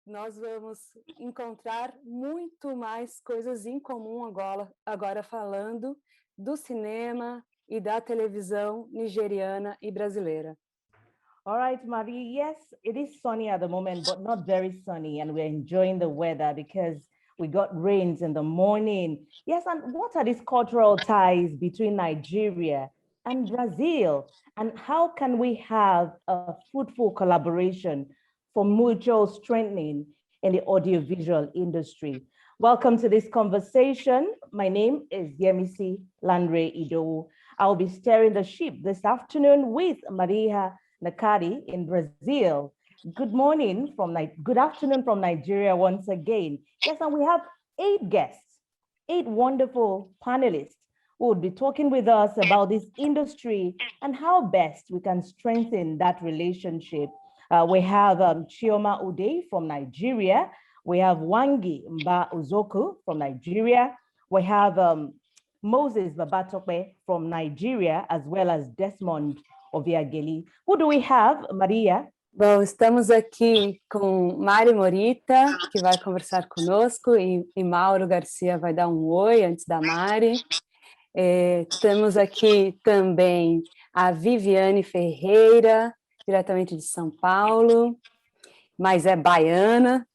nós vamos encontrar muito mais coisas em comum agora falando do cinema e da televisão nigeriana e brasileira. All right, Marie, yes, it is sunny at the moment, but not very sunny, and we're enjoying the weather because we got rains in the morning. Yes, and what are these cultural ties between Nigeria and Brazil? And how can we have a fruitful collaboration for mutual strengthening in the audiovisual industry? Welcome to this conversation. My name is Yemisi Lanre-Idowu. I'll be steering the ship this afternoon with Marilha Naccari in Brazil. Good afternoon from Nigeria once again. Yes, and we have 8 guests, 8 wonderful panelists who will be talking with us about this industry and how best we can strengthen that relationship. We have Chioma Ude from Nigeria. We have Wangi Mba-Uzoukwu from Nigeria. We have Moses Babatokpe from Nigeria, as well as Desmond Ovbiagele. Who do we have, Maria? Bom, estamos aqui com Mari Morita, que vai conversar conosco, e Mauro Garcia vai dar um oi antes da Mari. Temos aqui também a Viviane Ferreira, diretamente de São Paulo, mas é baiana.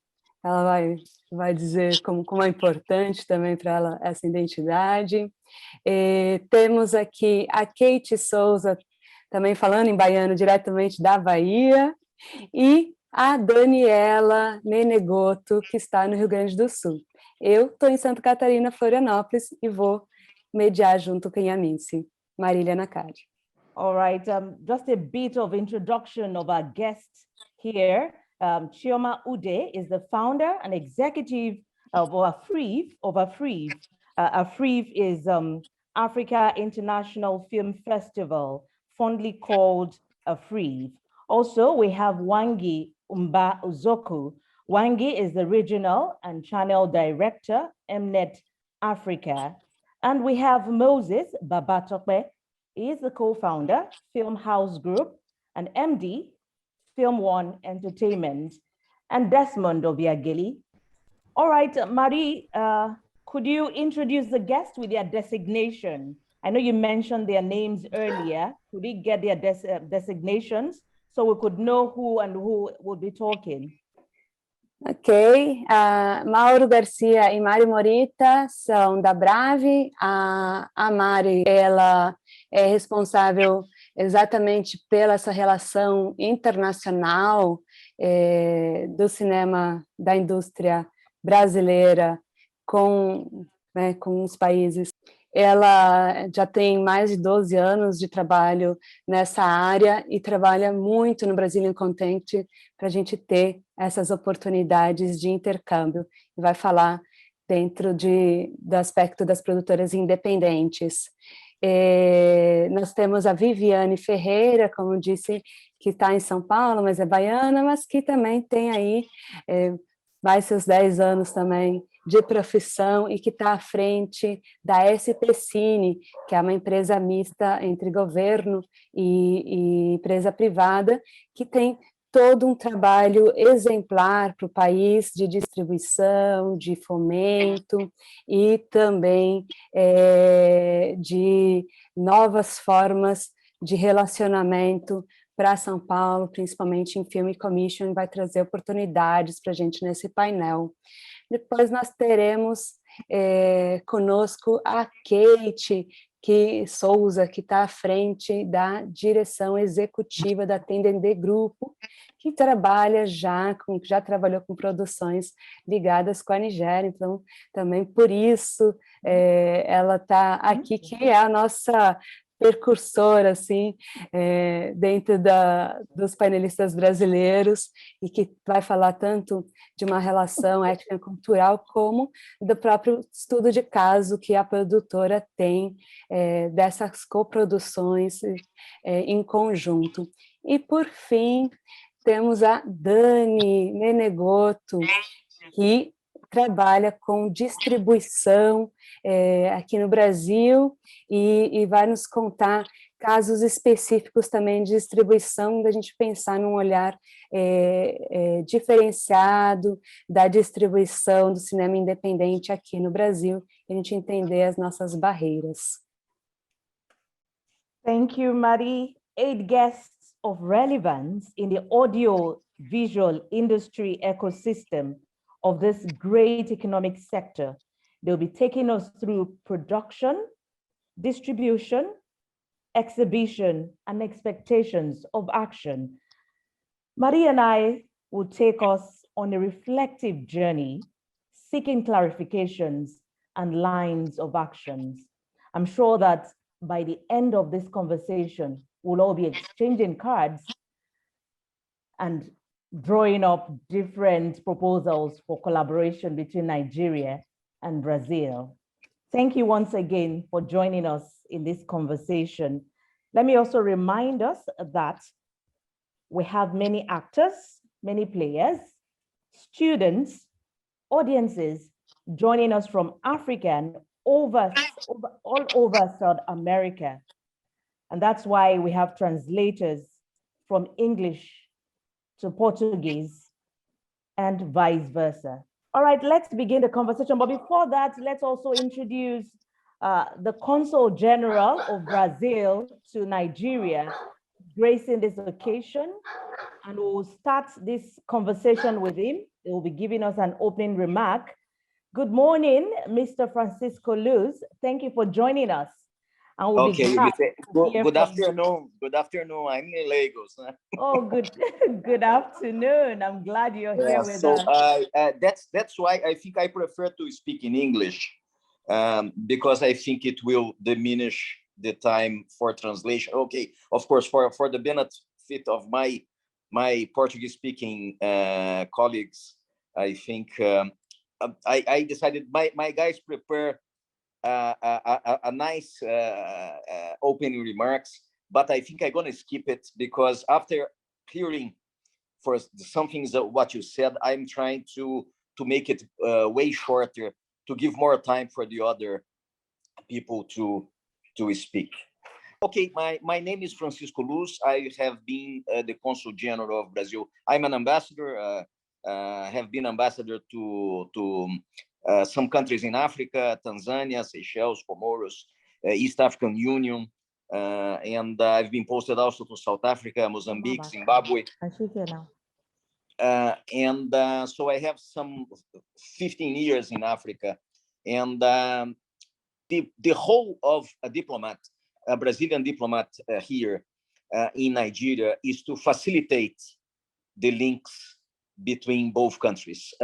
Ela vai dizer como é importante também para ela essa identidade. Temos aqui a Keyti Souza, também falando em baiano, diretamente da Bahia, e a Daniela Menegotto, que está no Rio Grande do Sul. Eu estou em Santa Catarina, Florianópolis, e vou mediar junto com a Yemisi, Marilha Naccari. All right, just a bit of introduction of our guest here. Chioma Ude is the founder and executive of AFRIFF. AFRIFF is Africa International Film Festival, fondly called AFRIFF. Also, we have Wangi Mba-Uzoukwu. Wangi is the regional and channel director, M-Net África. And we have Moses Babatokpe. He is the co-founder, Filmhouse Group, and MD, Film One Entertainment, and Desmond Ovbiagele. All right, Marie, could you introduce the guests with their designation? I know you mentioned their names earlier. Could we get their designations so we could know who and who would be talking? Ok, Mauro Garcia e Mari Morita são da Brave. A Mari, ela é responsável exatamente pela essa relação internacional do cinema, da indústria brasileira com os países. Ela já tem mais de 12 anos de trabalho nessa área e trabalha muito no Brazilian Content para a gente ter essas oportunidades de intercâmbio. E vai falar dentro do aspecto das produtoras independentes. Nós temos a Viviane Ferreira, como disse, que está em São Paulo, mas é baiana, mas que também tem aí mais seus 10 anos também de profissão e que está à frente da SPCINE, que é uma empresa mista entre governo e empresa privada, que tem todo um trabalho exemplar para o país de distribuição, de fomento e também de novas formas de relacionamento para São Paulo, principalmente em Film Commission, vai trazer oportunidades para a gente nesse painel. Depois nós teremos conosco a Keyti Souza, que está à frente da Direção Executiva da Tem Dendê Grupo, que já trabalhou com produções ligadas com a Nigéria, então também por isso ela está aqui, que é a nossa percursora, assim, dentro dos painelistas brasileiros, e que vai falar tanto de uma relação étnico-cultural como do próprio estudo de caso que a produtora tem dessas coproduções em conjunto. E, por fim, temos a Dani Menegotto, que trabalha com distribuição aqui no Brasil e vai nos contar casos específicos também de distribuição, da gente pensar num olhar diferenciado da distribuição do cinema independente aqui no Brasil, e a gente entender as nossas barreiras. Thank you, Mari. 8 guests of relevance in the audio-visual industry ecosystem of this great economic sector. They'll be taking us through production, distribution, exhibition, and expectations of action. Mari and I will take us on a reflective journey, seeking clarifications and lines of actions. I'm sure that by the end of this conversation, we'll all be exchanging cards and drawing up different proposals for collaboration between Nigeria and Brazil. Thank you once again for joining us in this conversation. Let me also remind us that we have many actors, many players, students, audiences joining us from Africa and all over South America. And that's why we have translators from English to Portuguese and vice versa. All right, let's begin the conversation. But before that, let's also introduce the Consul General of Brazil to Nigeria, gracing this occasion. And we'll start this conversation with him. He will be giving us an opening remark. Good morning, Mr. Francisco Luz. Thank you for joining us. And we'll good afternoon. Good afternoon. I'm in Lagos. Oh, good afternoon. I'm glad you're here with us. That's why I think I prefer to speak in English, because I think it will diminish the time for translation. Okay, of course, for the benefit of my Portuguese-speaking colleagues, I think I decided my guys prepare a nice opening remarks, but I think I'm gonna skip it because after hearing for some things that what you said, I'm trying to make it way shorter to give more time for the other people to speak. Okay, my name is Francisco Luz. I have been the Consul General of Brazil. I'm an ambassador. Have been ambassador to some countries in Africa, Tanzania, Seychelles, Comoros, East African Union, and I've been posted also to South Africa, Mozambique, Zimbabwe. So I have some 15 years in Africa, and the whole of a Brazilian diplomat here in Nigeria is to facilitate the links between both countries.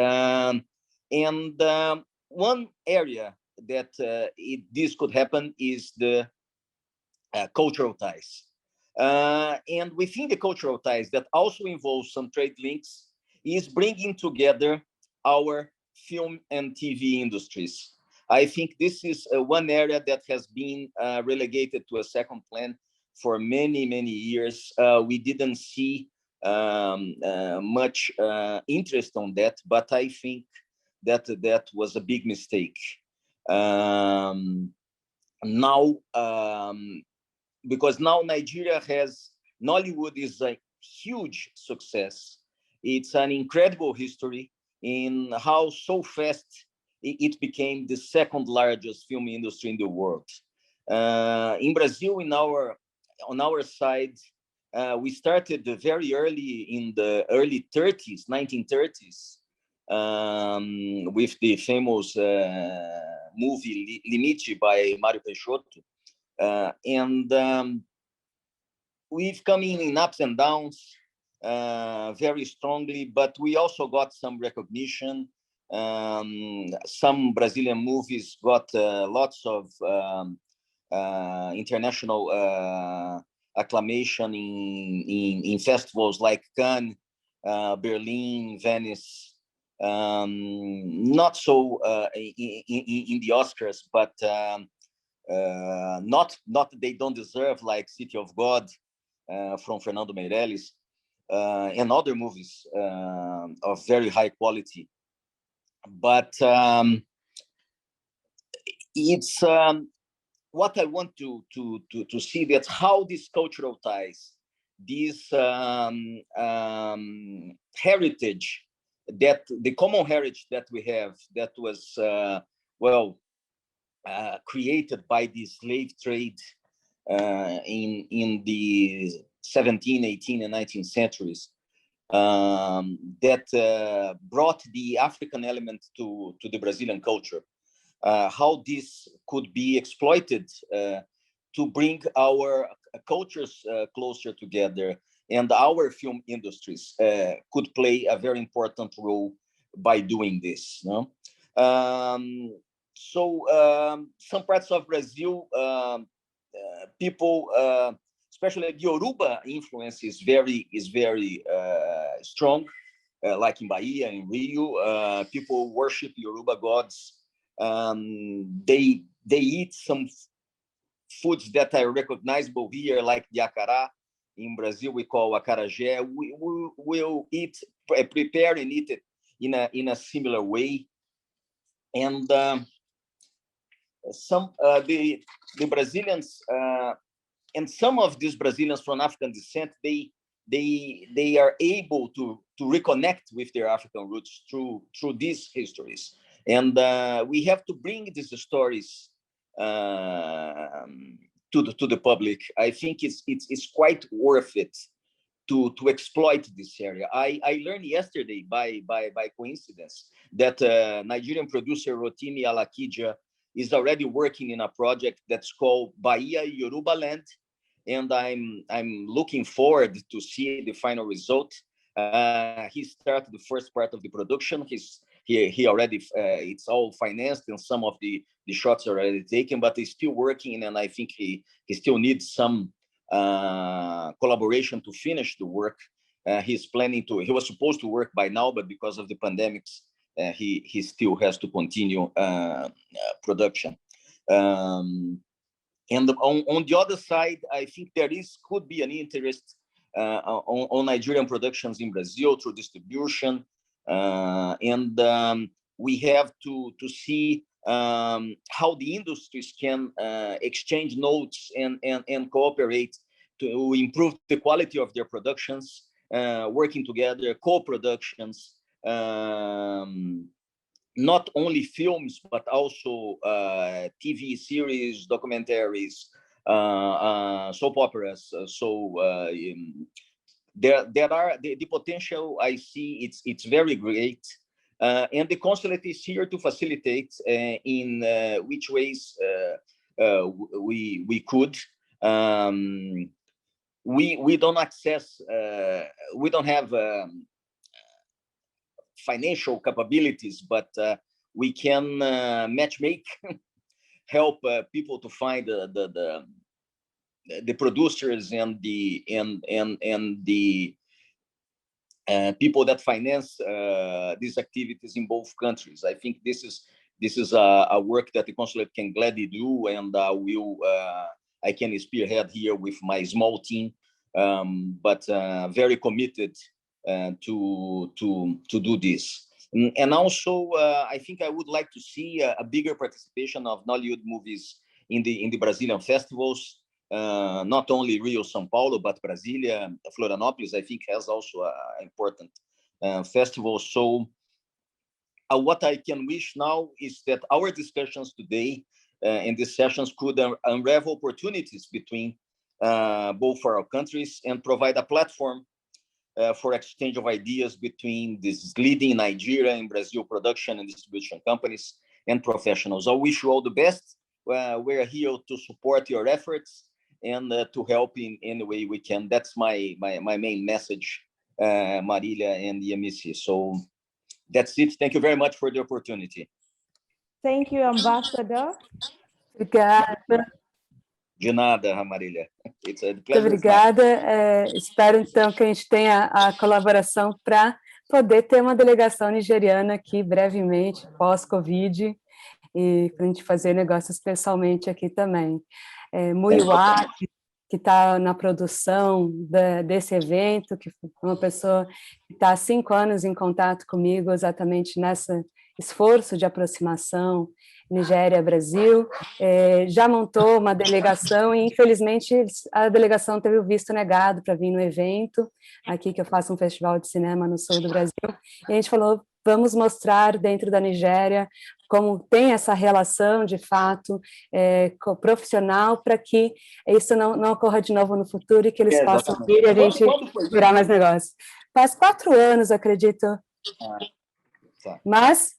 And one area that this could happen is the cultural ties. And within the cultural ties that also involves some trade links is bringing together our film and TV industries. I think this is one area that has been relegated to a second plan for many, many years. We didn't see much interest on that, but I think that was a big mistake. Now, because now Nigeria has, Nollywood is a huge success. It's an incredible history in how so fast it became the second largest film industry in the world. In Brazil, on our side, we started very early in the early 30s, 1930s, with the famous movie Limite by Mário Peixoto. And we've come in ups and downs very strongly, but we also got some recognition. Some Brazilian movies got lots of international acclamation in festivals like Cannes, Berlin, Venice. Not so in the Oscars, but not they don't deserve, like City of God from Fernando Meirelles, and other movies of very high quality. but it's what I want to see, that's how these cultural ties, this heritage, that the common heritage that we have, that was created by the slave trade in the 17th, 18th, and 19th centuries, that brought the African element to the Brazilian culture. How this could be exploited to bring our cultures closer together, and our film industries could play a very important role by doing this. No? Some parts of Brazil, people, especially the Yoruba influence, is very strong. Like in Bahia, in Rio, people worship Yoruba gods. They eat some foods that are recognizable here, like the acará. In Brazil, we call acarajé. We will prepare and eat it in a similar way. And the Brazilians, and some of these Brazilians from African descent, they are able to reconnect with their African roots through these histories. And we have to bring these stories to the public. I think it's quite worth it to exploit this area. I learned yesterday by coincidence that Nigerian producer Rotimi Alakija is already working in a project that's called Bahia Yoruba Land, and I'm looking forward to see the final result. He started the first part of the production. He already, it's all financed, and some of the shots are already taken, but he's still working, and I think he still needs some collaboration to finish the work. He's planning to, he was supposed to work by now, but because of the pandemics, he still has to continue production. And on the other side, I think could be an interest on Nigerian productions in Brazil through distribution. And we have to see how the industries can exchange notes and cooperate to improve the quality of their productions, working together, co-productions, not only films, but also TV series, documentaries, soap operas. There are the potential I see. It's very great, and the consulate is here to facilitate in which ways we could. We don't access. We don't have financial capabilities, but we can matchmake, help people to find the producers and the people that finance these activities in both countries. I think this is a work that the consulate can gladly do, and I can spearhead here with my small team, but very committed to do this. And also, I think I would like to see a bigger participation of Nollywood movies in the Brazilian festivals. Not only Rio, São Paulo, but Brasilia, Florianopolis, I think, has also an important festival. So what I can wish now is that our discussions today in these sessions could unravel opportunities between both our countries and provide a platform for exchange of ideas between these leading Nigeria and Brazil production and distribution companies and professionals. I wish you all the best. We're here to support your efforts and to help in any way we can. That's my main message, Marilha and Yemisi. So that's it. Thank you very much for the opportunity. Thank you, Ambassador. Obrigada. De nada, Marilha. It's a pleasure. Muito obrigada. Espero, então, que a gente tenha a colaboração para poder ter uma delegação nigeriana aqui brevemente, pós-Covid, e para a gente fazer negócios pessoalmente aqui também. Muiwa, que está na produção desse evento, que é uma pessoa que está há 5 anos em contato comigo exatamente nessa esforço de aproximação Nigéria-Brasil, já montou uma delegação e, infelizmente, a delegação teve o visto negado para vir no evento, aqui que eu faço um festival de cinema no sul do Brasil, e a gente falou, vamos mostrar dentro da Nigéria como tem essa relação, de fato, profissional, para que isso não ocorra de novo no futuro e que eles possam vir e a gente virar mais negócio. Faz 4 anos, acredito, mas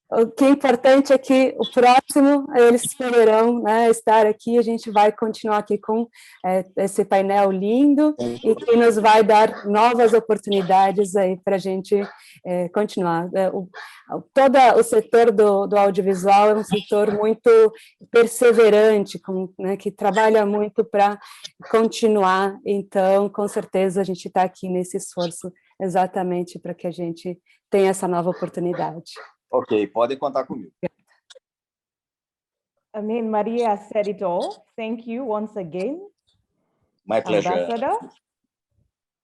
o que é importante é que o próximo, eles poderão, né, estar aqui, a gente vai continuar aqui com esse painel lindo e que nos vai dar novas oportunidades aí para a gente continuar. Todo o setor do audiovisual é um setor muito perseverante, né, que trabalha muito para continuar, então, com certeza, a gente está aqui nesse esforço exatamente para que a gente tenha essa nova oportunidade. Ok, podem contar comigo. I mean, Maria said it all. Thank you once again. My pleasure. Ambassador,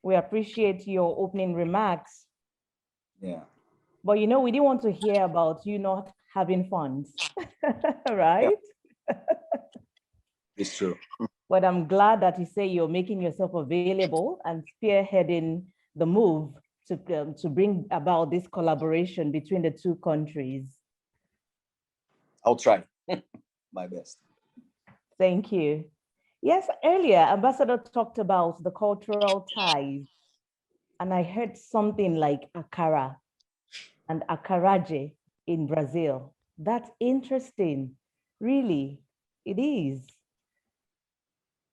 we appreciate your opening remarks. Yeah. But you know, we didn't want to hear about you not having funds, right? Yeah. It's true. But I'm glad that you say you're making yourself available and spearheading the move to bring about this collaboration between the two countries. I'll try my best. Thank you. Yes, earlier, Ambassador talked about the cultural ties, and I heard something like akara and akaraje in Brazil. That's interesting. Really, it is.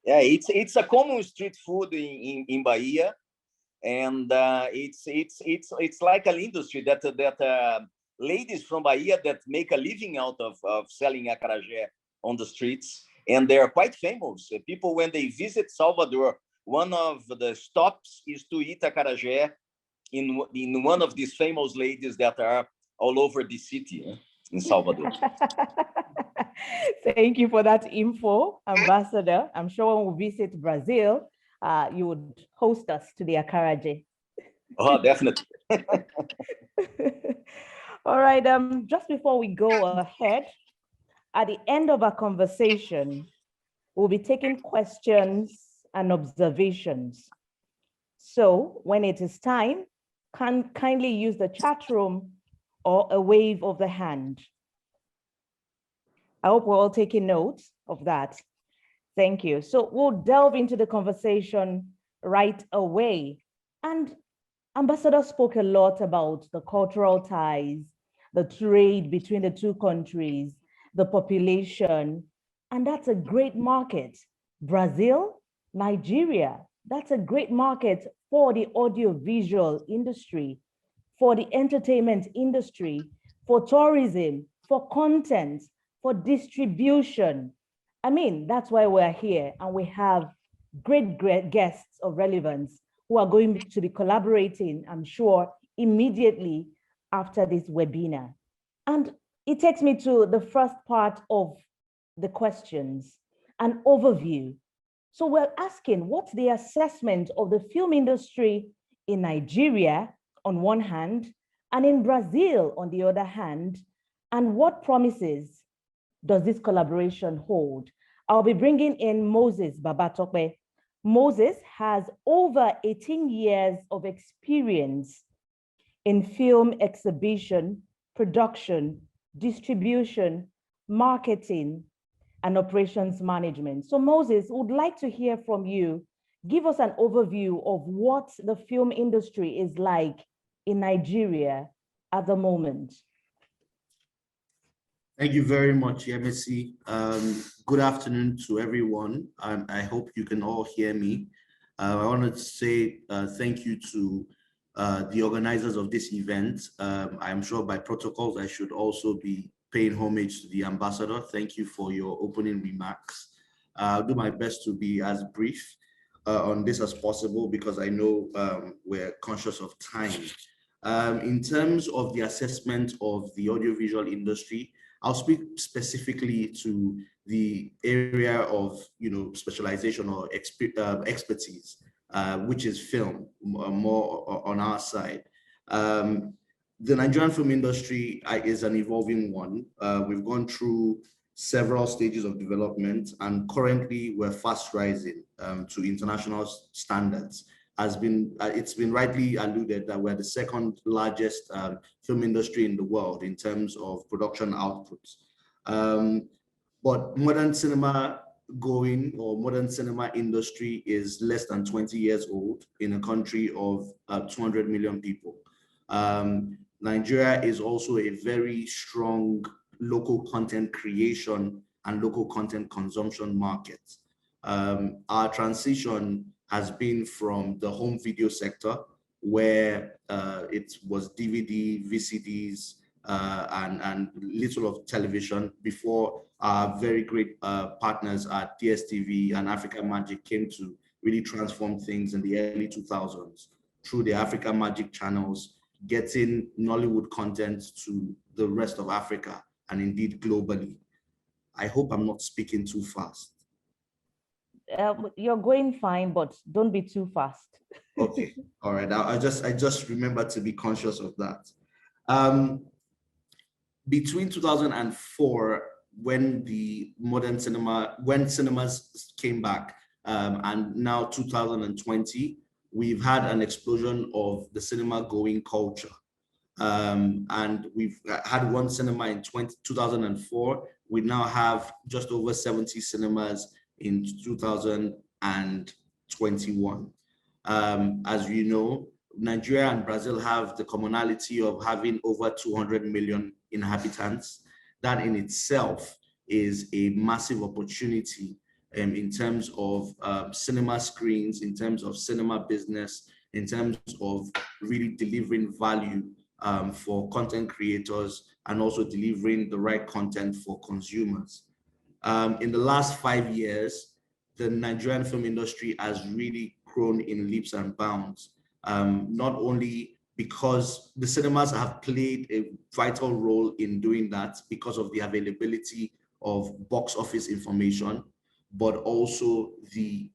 Yeah, it's a common street food in Bahia. And it's like an industry that ladies from Bahia that make a living out of selling acarajé on the streets, and they are quite famous. People, when they visit Salvador, one of the stops is to eat acarajé in one of these famous ladies that are all over the city in Salvador. Thank you for that info, Ambassador. I'm sure when we visit Brazil, you would host us to the acarajé. Oh, definitely. All right, just before we go ahead, at the end of our conversation, we'll be taking questions and observations. So when it is time, kindly use the chat room or a wave of the hand. I hope we're all taking notes of that. Thank you. So we'll delve into the conversation right away. And Ambassador spoke a lot about the cultural ties, the trade between the two countries, the population, and that's a great market. Brazil, Nigeria, that's a great market for the audiovisual industry, for the entertainment industry, for tourism, for content, for distribution. I mean, that's why we're here, and we have great guests of relevance who are going to be collaborating, I'm sure, immediately after this webinar. And it takes me to the first part of the questions, an overview. So we're asking, what's the assessment of the film industry in Nigeria on one hand, and in Brazil on the other hand, and what promises does this collaboration hold? I'll be bringing in Moses Babatope. Moses has over 18 years of experience in film exhibition, production, distribution, marketing, and operations management. So Moses, would like to hear from you. Give us an overview of what the film industry is like in Nigeria at the moment. Thank you very much, Yemisi. Good afternoon to everyone. I hope you can all hear me. I wanted to say thank you to the organizers of this event. I'm sure by protocols, I should also be paying homage to the ambassador. Thank you for your opening remarks. I'll do my best to be as brief on this as possible because I know we're conscious of time. In terms of the assessment of the audiovisual industry, I'll speak specifically to the area of specialization or expertise, which is film, more on our side. the Nigerian film industry is an evolving one. We've gone through several stages of development, and currently we're fast rising to international standards. It's been rightly alluded that we're the second largest film industry in the world in terms of production outputs. But modern cinema industry is less than 20 years old in a country of 200 million people. Nigeria is also a very strong local content creation and local content consumption market. Our transition has been from the home video sector, where it was DVD, VCDs, and little of television, before our very great partners at DSTV and Africa Magic came to really transform things in the early 2000s through the Africa Magic channels, getting Nollywood content to the rest of Africa and indeed globally. I hope I'm not speaking too fast. You're going fine, but don't be too fast. Okay, all right. I just remember to be conscious of that. Between 2004, when cinemas came back, and now 2020, we've had an explosion of the cinema going culture. And we've had one cinema in 2004. We now have just over 70 cinemas in 2021. As you know, Nigeria and Brazil have the commonality of having over 200 million inhabitants. That in itself is a massive opportunity in terms of cinema screens, in terms of cinema business, in terms of really delivering value for content creators, and also delivering the right content for consumers. In the last 5 years, the Nigerian film industry has really grown in leaps and bounds, not only because the cinemas have played a vital role in doing that because of the availability of box office information, but also the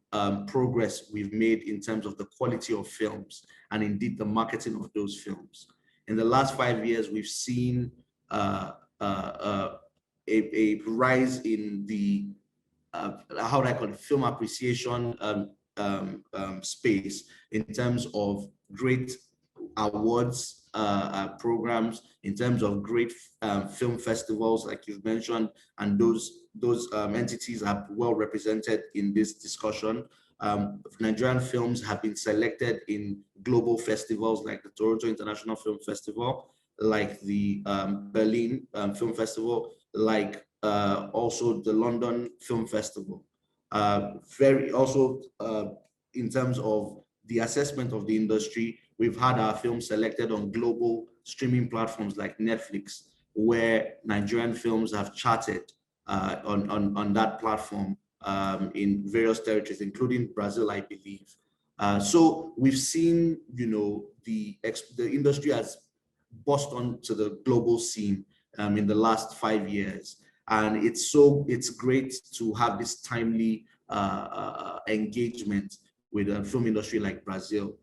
progress we've made in terms of the quality of films and indeed the marketing of those films. In the last 5 years, we've seen a rise in the how do I call it, film appreciation space, in terms of great awards programs, in terms of great film festivals, like you've mentioned, and those entities are well represented in this discussion. Nigerian films have been selected in global festivals like the Toronto International Film Festival, like the Berlin Film Festival, like also the London Film Festival. In terms of the assessment of the industry, we've had our films selected on global streaming platforms like Netflix, where Nigerian films have charted on that platform in various territories, including Brazil, I believe. So we've seen, the industry has burst onto the global scene in the last 5 years. And it's great to have this timely engagement with a film industry like Brazil.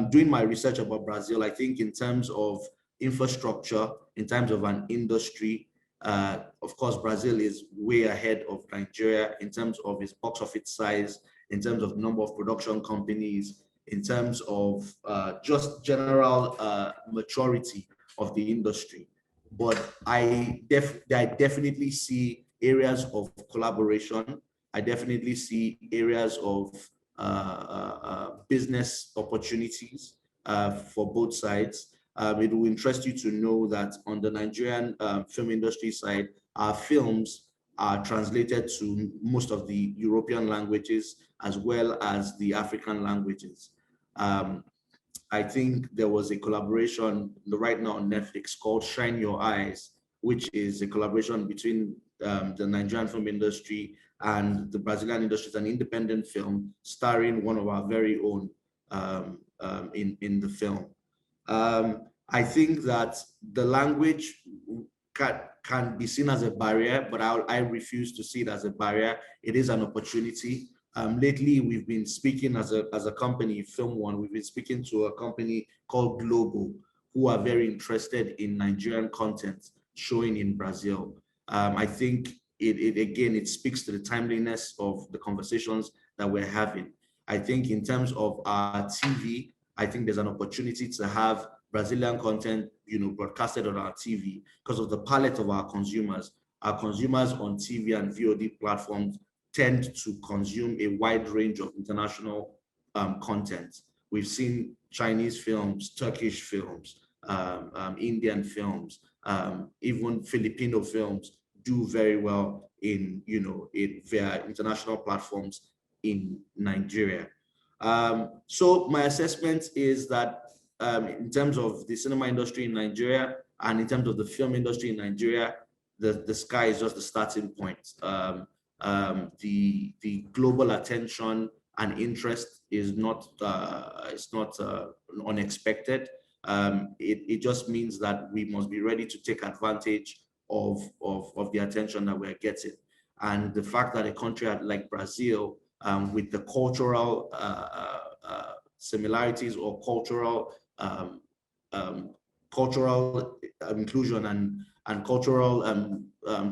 Doing my research about Brazil, I think in terms of infrastructure, in terms of an industry, of course, Brazil is way ahead of Nigeria in terms of its box office size, in terms of number of production companies, in terms of just general maturity of the industry. But I definitely see areas of collaboration. I definitely see areas of business opportunities for both sides. It will interest you to know that on the Nigerian film industry side, our films are translated to most of the European languages as well as the African languages. I think there was a collaboration right now on Netflix called Shine Your Eyes, which is a collaboration between the Nigerian film industry and the Brazilian industry. It's an independent film starring one of our very own in the film. I think that the language can be seen as a barrier, but I refuse to see it as a barrier. It is an opportunity. Lately, we've been speaking as a company, Film One, we've been speaking to a company called Global, who are very interested in Nigerian content showing in Brazil. I think it speaks to the timeliness of the conversations that we're having. I think in terms of our TV, I think there's an opportunity to have Brazilian content, broadcasted on our TV because of the palette of our consumers. Our consumers on TV and VOD platforms tend to consume a wide range of international content. We've seen Chinese films, Turkish films, Indian films, even Filipino films do very well in via international platforms in Nigeria. So my assessment is that in terms of the cinema industry in Nigeria and in terms of the film industry in Nigeria, the sky is just the starting point. The global attention and interest is not unexpected. It just means that we must be ready to take advantage of the attention that we're getting. And the fact that a country like Brazil, with the cultural similarities or cultural inclusion and cultural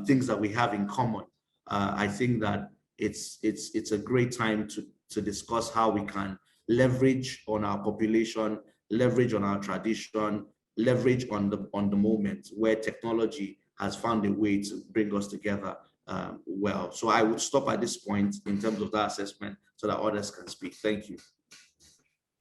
things that we have in common, I think that it's a great time to discuss how we can leverage on our population, leverage on our tradition, leverage on the moment where technology has found a way to bring us together well. So I would stop at this point in terms of that assessment so that others can speak. Thank you.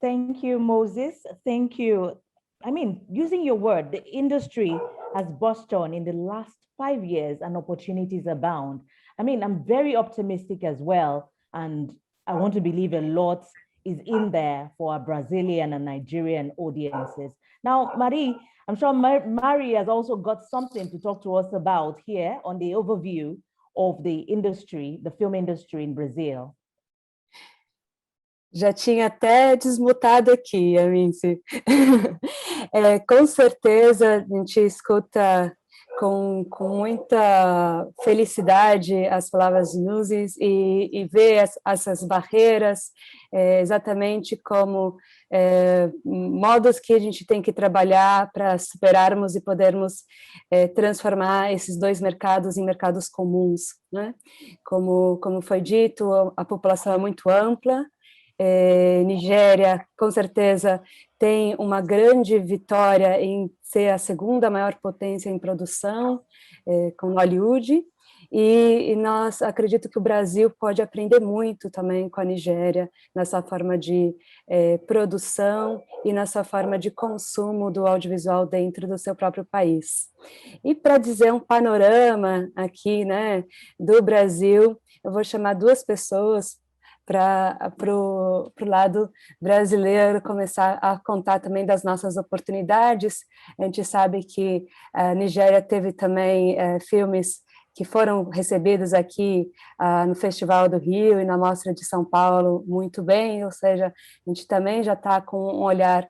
Thank you, Moses. Thank you. I mean, using your word, the industry has burst on in the last 5 years and opportunities abound. I mean, I'm very optimistic as well. And I want to believe a lot is in there for our Brazilian and Nigerian audiences. Now, Marie, I'm sure Mari has also got something to talk to us about here on the overview of the industry, the film industry in Brazil. Já tinha até desmutado aqui, Yemisi. Com certeza, a gente escuta com muita felicidade as palavras de Moses e vê essas barreiras exatamente como modos que a gente tem que trabalhar para superarmos e podermos transformar esses dois mercados em mercados comuns, né? Como foi dito, a população é muito ampla. Nigéria, com certeza, tem uma grande vitória em ser a segunda maior potência em produção, com Hollywood, e nós acredito que o Brasil pode aprender muito também com a Nigéria, nessa forma de produção e nessa forma de consumo do audiovisual dentro do seu próprio país. E para dizer um panorama aqui, né, do Brasil, eu vou chamar duas pessoas para o lado brasileiro começar a contar também das nossas oportunidades. A gente sabe que a Nigéria teve também filmes que foram recebidos aqui no Festival do Rio e na Mostra de São Paulo muito bem, ou seja, a gente também já está com um olhar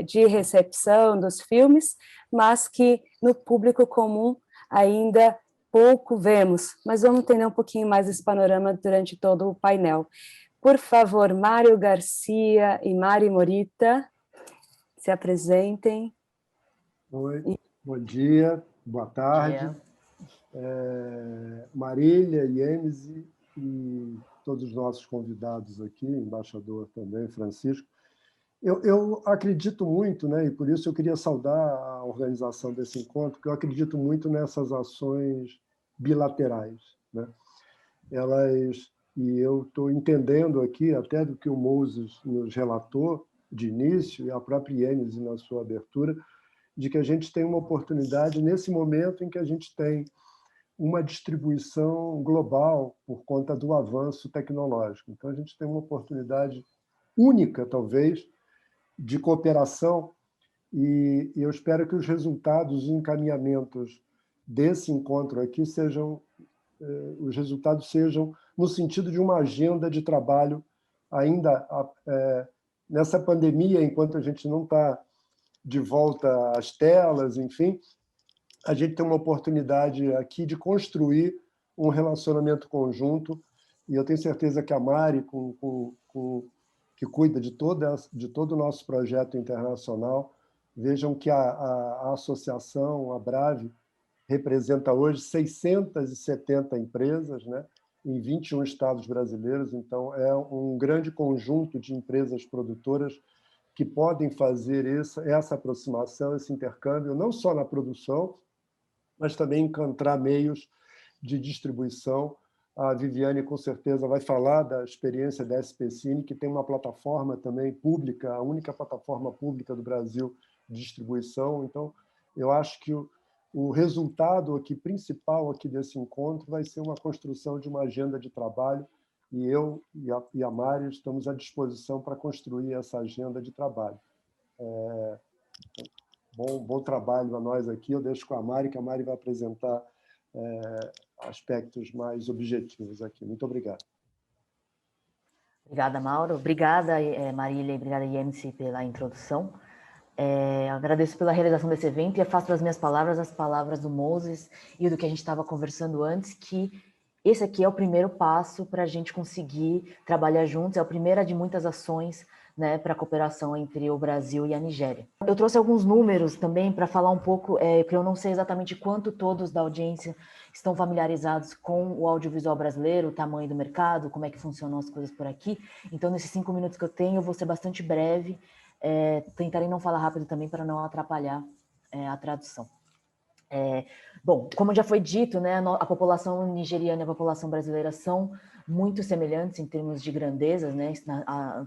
de recepção dos filmes, mas que no público comum ainda pouco vemos, mas vamos entender um pouquinho mais esse panorama durante todo o painel. Por favor, Mário Garcia e Mari Morita, se apresentem. Oi, bom dia, boa tarde. Marilha, Yemisi e todos os nossos convidados aqui, embaixador também, Francisco. Eu acredito muito, né, e por isso eu queria saudar a organização desse encontro, porque eu acredito muito nessas ações bilaterais, né? E eu estou entendendo aqui, até do que o Moses nos relatou de início, e a própria Yemisi na sua abertura, de que a gente tem uma oportunidade nesse momento em que a gente tem uma distribuição global por conta do avanço tecnológico. Então, a gente tem uma oportunidade única, talvez, de cooperação, e eu espero que os resultados e encaminhamentos desse encontro aqui os resultados sejam no sentido de uma agenda de trabalho ainda nessa pandemia, enquanto a gente não está de volta às telas, enfim, a gente tem uma oportunidade aqui de construir um relacionamento conjunto, e eu tenho certeza que a Mari, que cuida de todo o nosso projeto internacional, Vejam que a associação, a Brave, representa hoje 670 empresas, né, em 21 estados brasileiros. Então, é um grande conjunto de empresas produtoras que podem fazer essa aproximação, esse intercâmbio, não só na produção, mas também encontrar meios de distribuição. A Viviane, com certeza, vai falar da experiência da SPCINE, que tem uma plataforma também pública, a única plataforma pública do Brasil de distribuição. Então, eu acho que o resultado aqui, principal aqui desse encontro vai ser uma construção de uma agenda de trabalho, e eu e a Mari estamos à disposição para construir essa agenda de trabalho. Bom trabalho a nós aqui. Eu deixo com a Mari, que a Mari vai apresentar aspectos mais objetivos aqui. Muito obrigado. Obrigada, Mauro. Obrigada, Marília, e obrigada, Yemisi, pela introdução. Agradeço pela realização desse evento e faço das minhas palavras as palavras do Moses e do que a gente estava conversando antes, que esse aqui é o primeiro passo para a gente conseguir trabalhar juntos, é a primeira de muitas ações, né, para a cooperação entre o Brasil e a Nigéria. Eu trouxe alguns números também para falar um pouco, que eu não sei exatamente quanto todos da audiência estão familiarizados com o audiovisual brasileiro, o tamanho do mercado, como é que funcionam as coisas por aqui. Então, nesses 5 minutos que eu tenho, eu vou ser bastante breve, tentarei não falar rápido também para não atrapalhar a tradução. Bom, como já foi dito, né, a população nigeriana e a população brasileira são muito semelhantes em termos de grandezas, né,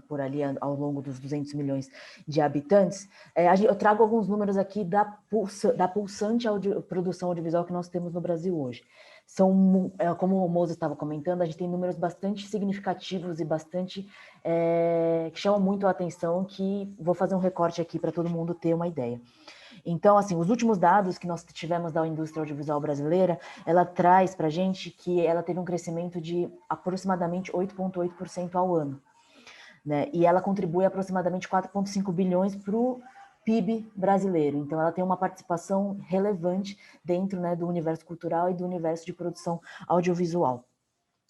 por ali ao longo dos 200 milhões de habitantes. Eu trago alguns números aqui da pulsante produção audiovisual que nós temos no Brasil hoje. Como o Moses estava comentando, a gente tem números bastante significativos e bastante que chamam muito a atenção, que vou fazer um recorte aqui para todo mundo ter uma ideia. Então, assim, os últimos dados que nós tivemos da indústria audiovisual brasileira, ela traz para a gente que ela teve um crescimento de aproximadamente 8,8% ao ano, né? E ela contribui aproximadamente 4,5 bilhões para o PIB brasileiro. Então, ela tem uma participação relevante dentro, né, do universo cultural e do universo de produção audiovisual.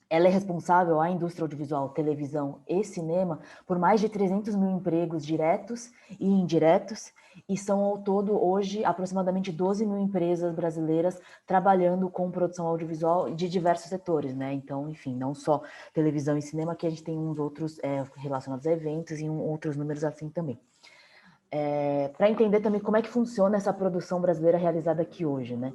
Ela é responsável, a indústria audiovisual, televisão e cinema, por mais de 300 mil empregos diretos e indiretos, e são ao todo hoje aproximadamente 12 mil empresas brasileiras trabalhando com produção audiovisual de diversos setores, né? Então, enfim, não só televisão e cinema, que a gente tem uns outros relacionados a eventos e outros números assim também. Para entender também como é que funciona essa produção brasileira realizada aqui hoje, né?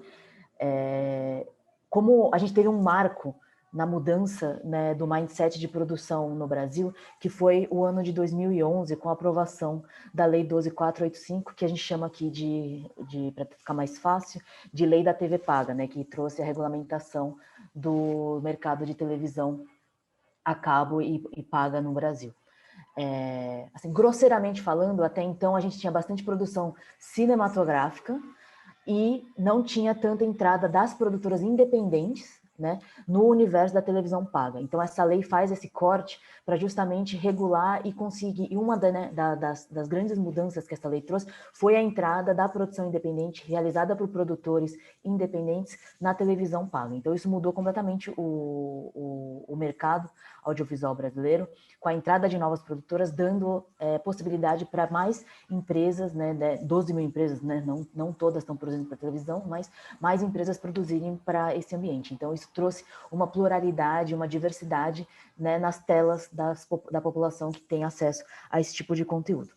Como a gente teve um marco na mudança, né, do mindset de produção no Brasil, que foi o ano de 2011, com a aprovação da Lei 12.485, que a gente chama aqui para ficar mais fácil, de Lei da TV Paga, né, que trouxe a regulamentação do mercado de televisão a cabo e paga no Brasil. Assim, grosseiramente falando, até então a gente tinha bastante produção cinematográfica e não tinha tanta entrada das produtoras independentes, né, no universo da televisão paga. Então, essa lei faz esse corte para justamente regular e conseguir. E uma das grandes mudanças que essa lei trouxe foi a entrada da produção independente realizada por produtores independentes na televisão paga. Então, isso mudou completamente o mercado audiovisual brasileiro, com a entrada de novas produtoras, dando possibilidade para mais empresas, né, 12 mil empresas, né, não todas estão produzindo para televisão, mas mais empresas produzirem para esse ambiente. Então, isso trouxe uma pluralidade, uma diversidade, né, nas telas da população que tem acesso a esse tipo de conteúdo.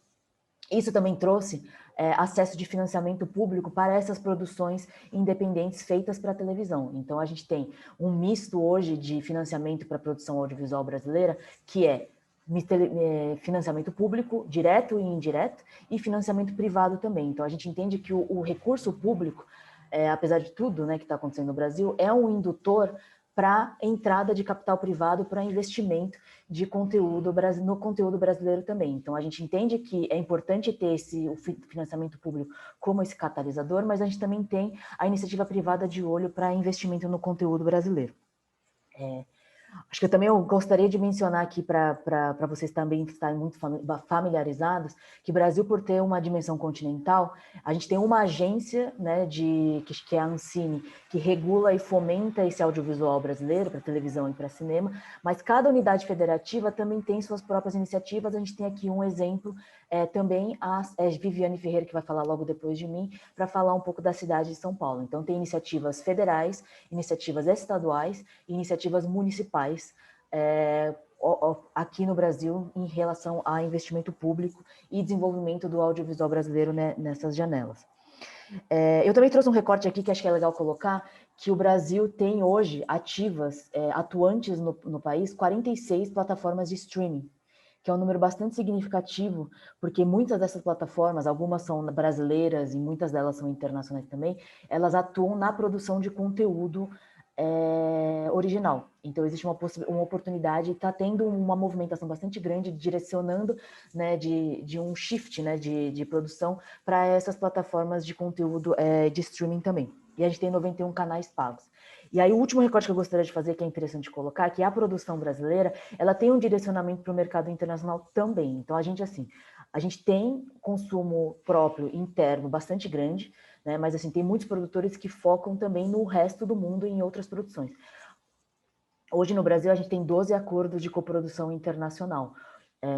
Isso também trouxe acesso de financiamento público para essas produções independentes feitas para a televisão. Então, a gente tem um misto hoje de financiamento para a produção audiovisual brasileira, que é financiamento público, direto e indireto, e financiamento privado também. Então, a gente entende que o recurso público, apesar de tudo, né, que está acontecendo no Brasil, é um indutor para entrada de capital privado para investimento de conteúdo no conteúdo brasileiro também. Então, a gente entende que é importante ter o financiamento público como esse catalisador, mas a gente também tem a iniciativa privada de olho para investimento no conteúdo brasileiro. Acho que eu gostaria de mencionar aqui, para vocês também estarem muito familiarizados, que o Brasil, por ter uma dimensão continental, a gente tem uma agência, né, que é a Ancine, que regula e fomenta esse audiovisual brasileiro para televisão e para cinema, mas cada unidade federativa também tem suas próprias iniciativas. A gente tem aqui um exemplo também a Viviane Ferreira, que vai falar logo depois de mim, para falar um pouco da cidade de São Paulo. Então, tem iniciativas federais, iniciativas estaduais e iniciativas municipais aqui no Brasil em relação a investimento público e desenvolvimento do audiovisual brasileiro, né, nessas janelas. Eu também trouxe um recorte aqui que acho que é legal colocar, que o Brasil tem hoje ativas, atuantes no país, 46 plataformas de streaming, que é um número bastante significativo, porque muitas dessas plataformas, algumas são brasileiras e muitas delas são internacionais também, elas atuam na produção de conteúdo original. Então, existe uma oportunidade, está tendo uma movimentação bastante grande, direcionando, né, de um shift, né, de produção para essas plataformas de conteúdo de streaming também. E a gente tem 91 canais pagos. E aí, o último recorte que eu gostaria de fazer, que é interessante colocar, é que a produção brasileira, ela tem um direcionamento para o mercado internacional também. Então, a gente tem consumo próprio interno bastante grande, né? Mas assim, tem muitos produtores que focam também no resto do mundo e em outras produções. Hoje no Brasil a gente tem 12 acordos de coprodução internacional,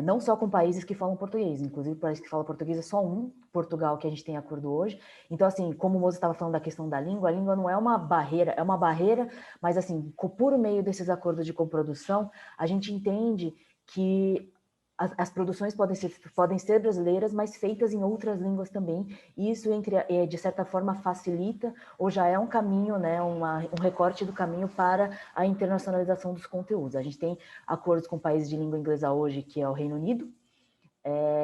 não só com países que falam português, inclusive países que falam português é só Portugal, que a gente tem acordo hoje. Então assim, como o Moza estava falando da questão da língua, a língua não é uma barreira, é uma barreira, mas assim, por meio desses acordos de coprodução, a gente entende que as produções podem ser brasileiras, mas feitas em outras línguas também, e isso, de certa forma, facilita, ou já é um caminho, né, um recorte do caminho para a internacionalização dos conteúdos. A gente tem acordos com países de língua inglesa hoje, que é o Reino Unido,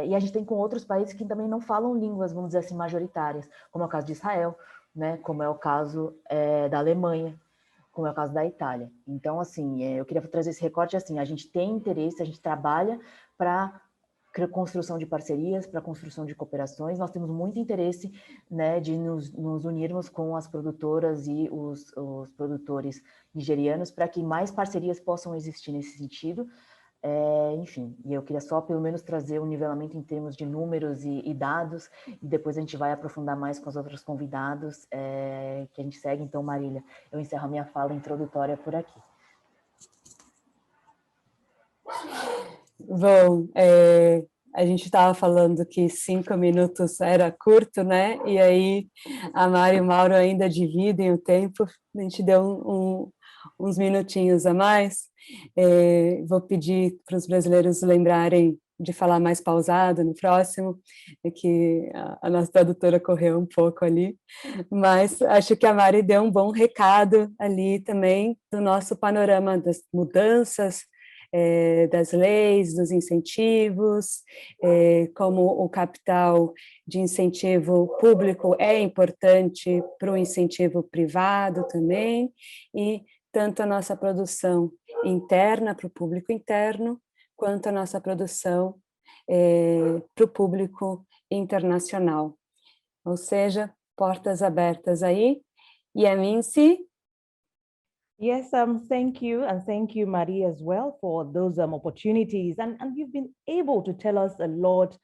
e a gente tem com outros países que também não falam línguas, vamos dizer assim, majoritárias, como é o caso de Israel, né, como é o caso da Alemanha, como é o caso da Itália. Então, assim, eu queria trazer esse recorte, assim, a gente tem interesse, a gente trabalha para construção de parcerias, para construção de cooperações. Nós temos muito interesse, né, de nos unirmos com as produtoras e os produtores nigerianos para que mais parcerias possam existir nesse sentido. Enfim, e eu queria só pelo menos trazer um nivelamento em termos de números e dados, e depois a gente vai aprofundar mais com os outros convidados que a gente segue. Então, Marília, eu encerro a minha fala introdutória por aqui. Bom, a gente estava falando que 5 minutos era curto, né? E aí a Mari e o Mauro ainda dividem o tempo, a gente deu uns minutinhos a mais. Vou pedir para os brasileiros lembrarem de falar mais pausado no próximo, que a nossa tradutora correu um pouco ali, mas acho que a Mari deu um bom recado ali também do nosso panorama das mudanças, das leis, dos incentivos, como o capital de incentivo público é importante para o incentivo privado também, e tanto a nossa produção interna para o público interno, quanto a nossa produção para o público internacional. Ou seja, portas abertas aí. Yemisi? Yes, thank you, and thank you, Maria, as well, for those opportunities. And you've been able to tell us a lot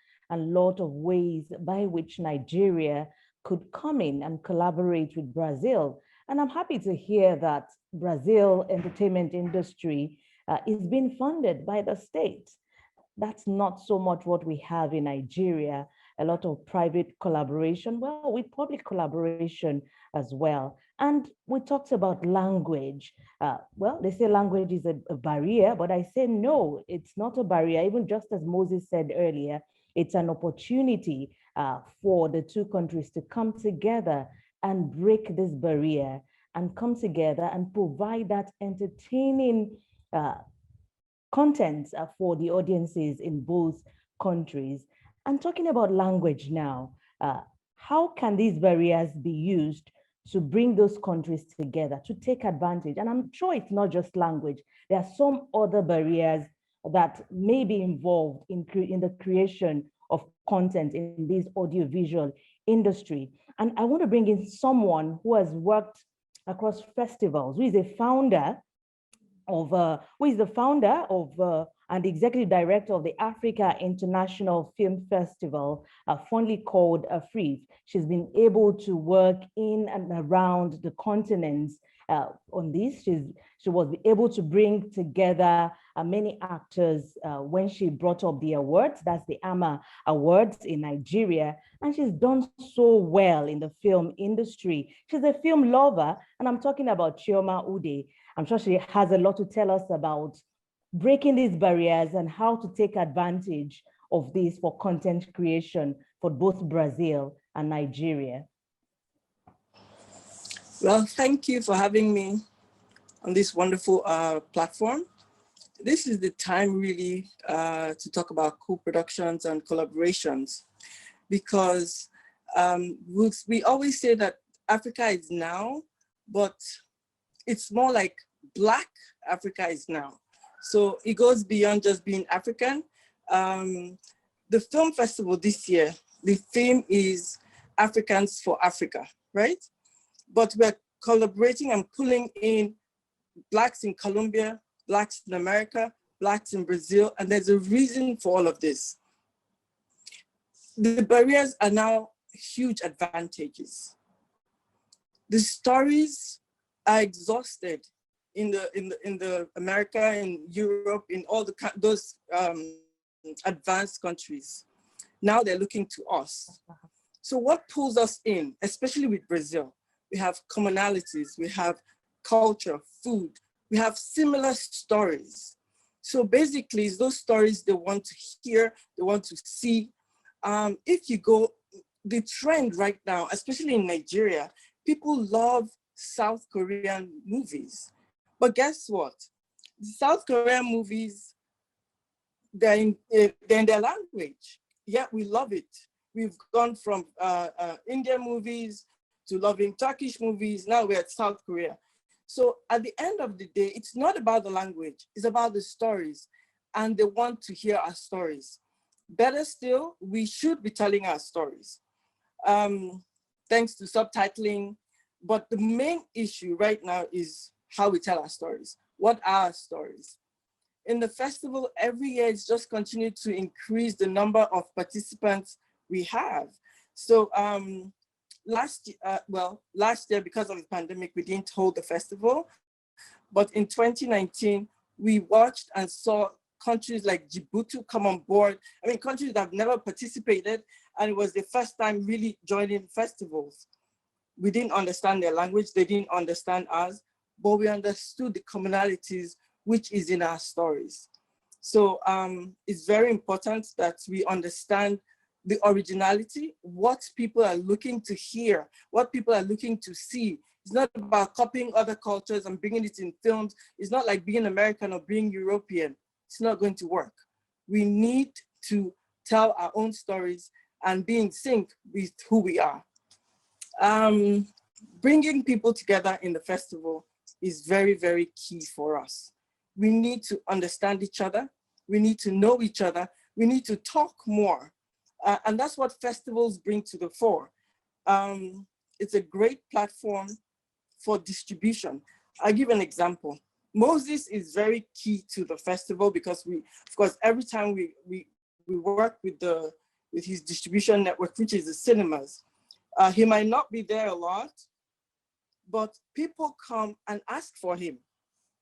of ways by which Nigeria could come in and collaborate with Brazil. And I'm happy to hear that Brazil entertainment industry is being funded by the state. That's not so much what we have in Nigeria, a lot of private collaboration, well, with public collaboration as well. And we talked about language. Well, they say language is a barrier, but I say no, it's not a barrier. Even just as Moses said earlier, it's an opportunity for the two countries to come together and break this barrier and come together and provide that entertaining content for the audiences in both countries. And talking about language now, how can these barriers be used to bring those countries together, to take advantage? And I'm sure it's not just language. There are some other barriers that may be involved in the creation of content in this audiovisual industry. And I want to bring in someone who has worked across festivals, who is the founder of and the Executive Director of the Africa International Film Festival, fondly called AFRIFF. She's been able to work in and around the continents on this. She was able to bring together many actors when she brought up the awards. That's the AMA Awards in Nigeria. And she's done so well in the film industry. She's a film lover, and I'm talking about Chioma Ude. I'm sure she has a lot to tell us about breaking these barriers and how to take advantage of this for content creation for both Brazil and Nigeria. Well, thank you for having me on this wonderful platform. This is the time really to talk about co-productions and collaborations, because we always say that Africa is now, but it's more like Black Africa is now. So it goes beyond just being African. The film festival this year, the theme is Africans for Africa, right? But we're collaborating and pulling in Blacks in Colombia, Blacks in America, Blacks in Brazil, and there's a reason for all of this. The barriers are now huge advantages. The stories are exhausted in the America, in Europe, in all those advanced countries. Now they're looking to us. So what pulls us in, especially with Brazil? We have commonalities, we have culture, food, we have similar stories. So basically, it's those stories they want to hear, they want to see. If you go, the trend right now, especially in Nigeria, people love South Korean movies. But guess what? The South Korean movies, they're in their language, yet we love it. We've gone from Indian movies to loving Turkish movies. Now we're at South Korea. So at the end of the day, it's not about the language, it's about the stories. And they want to hear our stories. Better still, we should be telling our stories. Thanks to subtitling. But the main issue right now is how we tell our stories. What are our stories? In the festival, every year it's just continued to increase the number of participants we have. So last year, because of the pandemic, we didn't hold the festival. But in 2019, we watched and saw countries like Djibouti come on board. I mean, countries that have never participated, and it was the first time really joining festivals. We didn't understand their language, they didn't understand us, but we understood the commonalities which is in our stories. So it's very important that we understand the originality, what people are looking to hear, what people are looking to see. It's not about copying other cultures and bringing it in films. It's not like being American or being European. It's not going to work. We need to tell our own stories and be in sync with who we are. Bringing people together in the festival is very, very key for us. We need to understand each other. We need to know each other. We need to talk more. And that's what festivals bring to the fore. It's a great platform for distribution. I'll give an example. Moses is very key to the festival because of course, every time we work with his distribution network, which is the cinemas, he might not be there a lot, but people come and ask for him.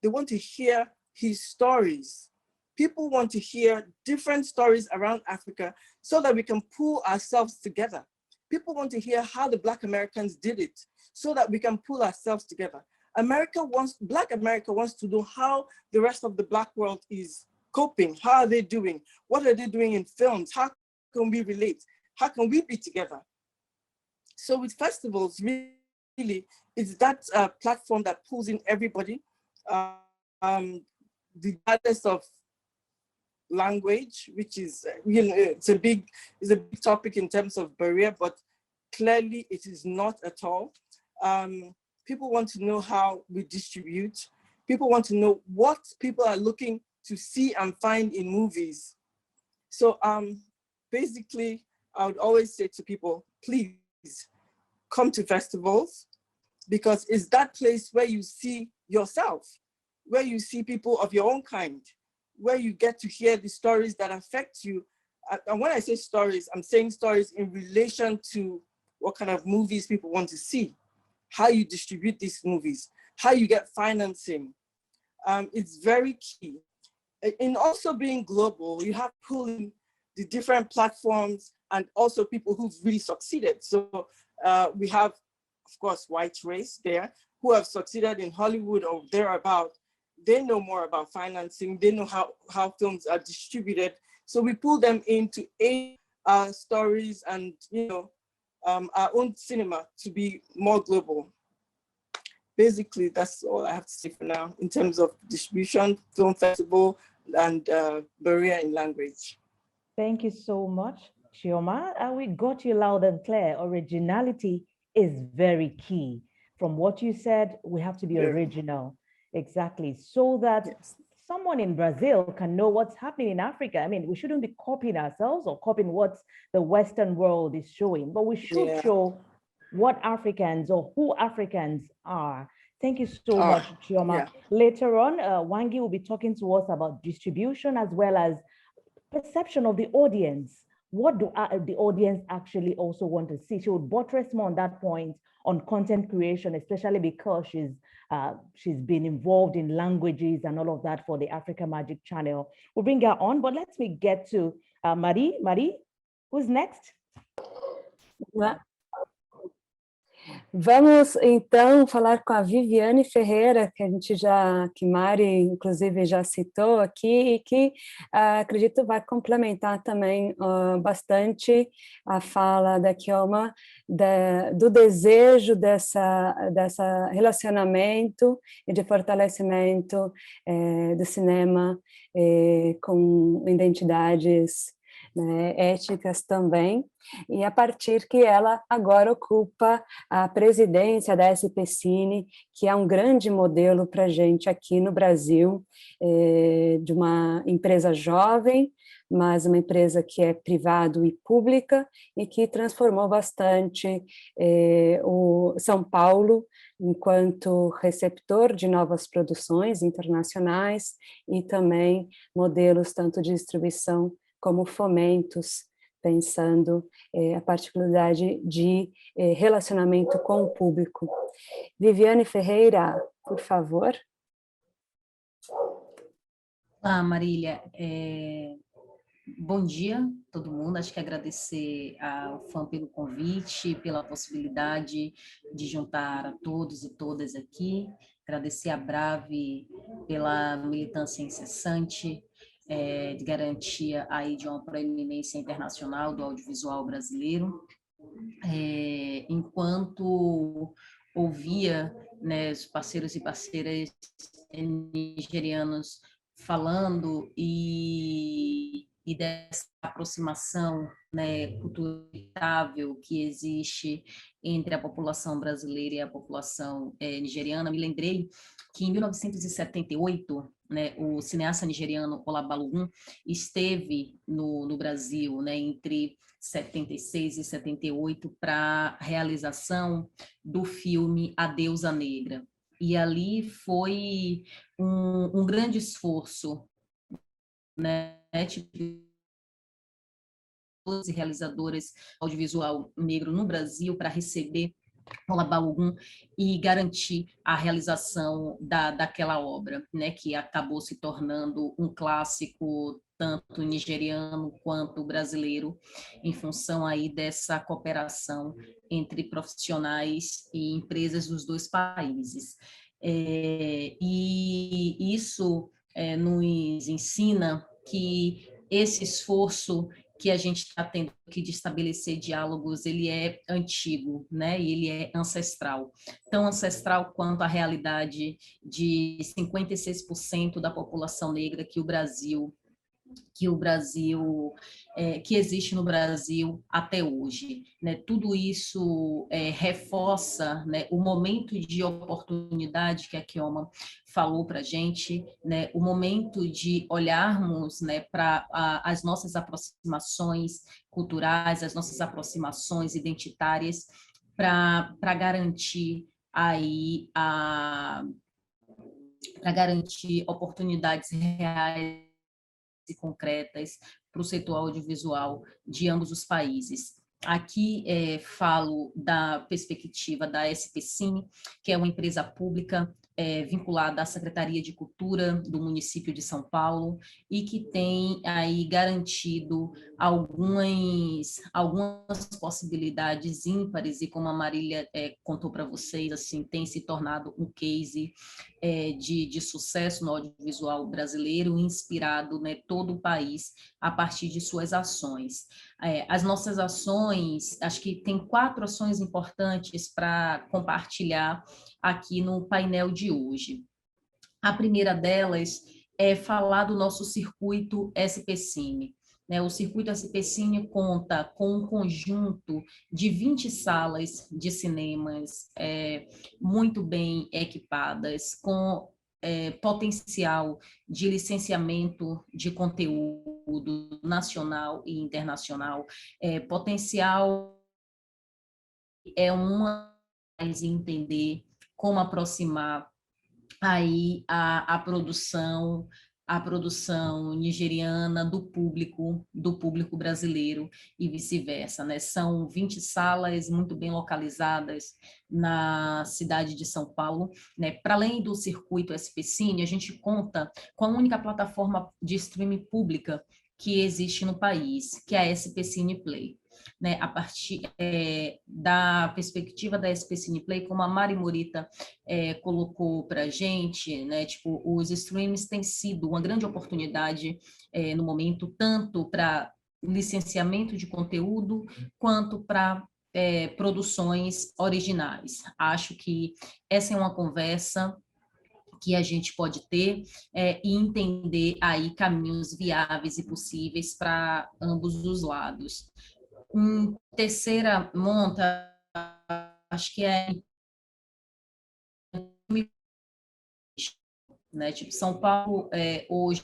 They want to hear his stories. People want to hear different stories around Africa so that we can pull ourselves together. People want to hear how the Black Americans did it so that we can pull ourselves together. Black America wants to know how the rest of the Black world is coping. How are they doing? What are they doing in films? How can we relate? How can we be together? So with festivals, really, it's that platform that pulls in everybody, regardless of language, which is, it's a big topic in terms of barrier, but clearly it is not at all. People want to know how we distribute. People want to know what people are looking to see and find in movies. So basically, I would always say to people, please come to festivals, because it's that place where you see yourself, where you see people of your own kind, where you get to hear the stories that affect you. And when I say stories, I'm saying stories in relation to what kind of movies people want to see, how you distribute these movies, how you get financing. It's very key. In also being global, you have pulling the different platforms and also people who've really succeeded. So we have, of course, white race there who have succeeded in Hollywood or thereabout. They know more about financing. They know how films are distributed. So we pull them in to aid our stories and, you know, our own cinema to be more global. Basically, that's all I have to say for now in terms of distribution, film festival, and barrier in language. Thank you so much, Chioma. We got you loud and clear. Originality is very key. From what you said, we have to be original. Exactly. So that someone in Brazil can know what's happening in Africa. I mean, we shouldn't be copying ourselves or copying what the Western world is showing, but we should show what Africans or who Africans are. Thank you so much, Chioma. Later on, Wangi will be talking to us about distribution as well as perception of the audience. What do the audience actually also want to see? She would buttress more on that point on content creation, especially because she's been involved in languages and all of that for the Africa Magic Channel. We'll bring her on, but let me get to Marie. Marie, who's next? Vamos então falar com a Viviane Ferreira, que Mari inclusive já citou aqui, e que acredito vai complementar também bastante a fala da Chioma, do desejo dessa relacionamento e de fortalecimento do cinema com identidades, né, éticas também, e a partir que ela agora ocupa a presidência da SPCINE, que é um grande modelo para a gente aqui no Brasil, de uma empresa jovem, mas uma empresa que é privada e pública, e que transformou bastante o São Paulo enquanto receptor de novas produções internacionais e também modelos tanto de distribuição como fomentos, pensando a particularidade de relacionamento com o público. Viviane Ferreira, por favor. Olá, Marília. Bom dia, todo mundo. Acho que agradecer ao FAM pelo convite, pela possibilidade de juntar a todos e todas aqui. Agradecer a Brave pela militância incessante, de garantia aí de uma proeminência internacional do audiovisual brasileiro. Enquanto ouvia, né, os parceiros e parceiras nigerianos falando e dessa aproximação, né, cultural que existe entre a população brasileira e a população nigeriana, me lembrei que em 1978, né, o cineasta nigeriano Ola Balogun esteve no Brasil, né, entre 76 e 78 para a realização do filme A Deusa Negra. E ali foi um grande esforço, né, tipo, e realizadoras audiovisual negro no Brasil para receber Ola Balogun e garantir a realização daquela obra, né, que acabou se tornando um clássico tanto nigeriano quanto brasileiro, em função aí dessa cooperação entre profissionais e empresas dos dois países. E isso nos ensina que esse esforço que a gente está tendo aqui de estabelecer diálogos, ele é antigo, né? E ele é ancestral. Tão ancestral quanto a realidade de 56% da população negra que existe no Brasil até hoje, né? Tudo isso reforça, né, o momento de oportunidade que a Chioma falou para a gente, né, o momento de olharmos, né, para as nossas aproximações culturais, as nossas aproximações identitárias, para garantir aí para garantir oportunidades reais e concretas para o setor audiovisual de ambos os países. Aqui falo da perspectiva da SPCINE, que é uma empresa pública vinculada à Secretaria de Cultura do município de São Paulo e que tem aí garantido algumas possibilidades ímpares e, como a Marília contou para vocês, assim, tem se tornado um case de sucesso no audiovisual brasileiro, inspirado, né, todo o país a partir de suas ações. As nossas ações, acho que tem 4 ações importantes para compartilhar aqui no painel de hoje. A primeira delas é falar do nosso circuito SPCINE. O circuito SPCINE conta com um conjunto de 20 salas de cinemas muito bem equipadas, com potencial de licenciamento de conteúdo nacional e internacional, potencial uma entender como aproximar aí a produção nigeriana do público brasileiro e vice-versa, né? São 20 salas muito bem localizadas na cidade de São Paulo, né? Para além do circuito SPCINE, a gente conta com a única plataforma de streaming pública que existe no país, que é a SPCINE Play. Né, a partir da perspectiva da SPCINE Play, como a Mari Morita colocou para a gente, né, tipo, os streams têm sido uma grande oportunidade no momento, tanto para licenciamento de conteúdo, quanto para produções originais. Acho que essa é uma conversa que a gente pode ter e entender aí caminhos viáveis e possíveis para ambos os lados. Terceira monta, acho que né, tipo, São Paulo hoje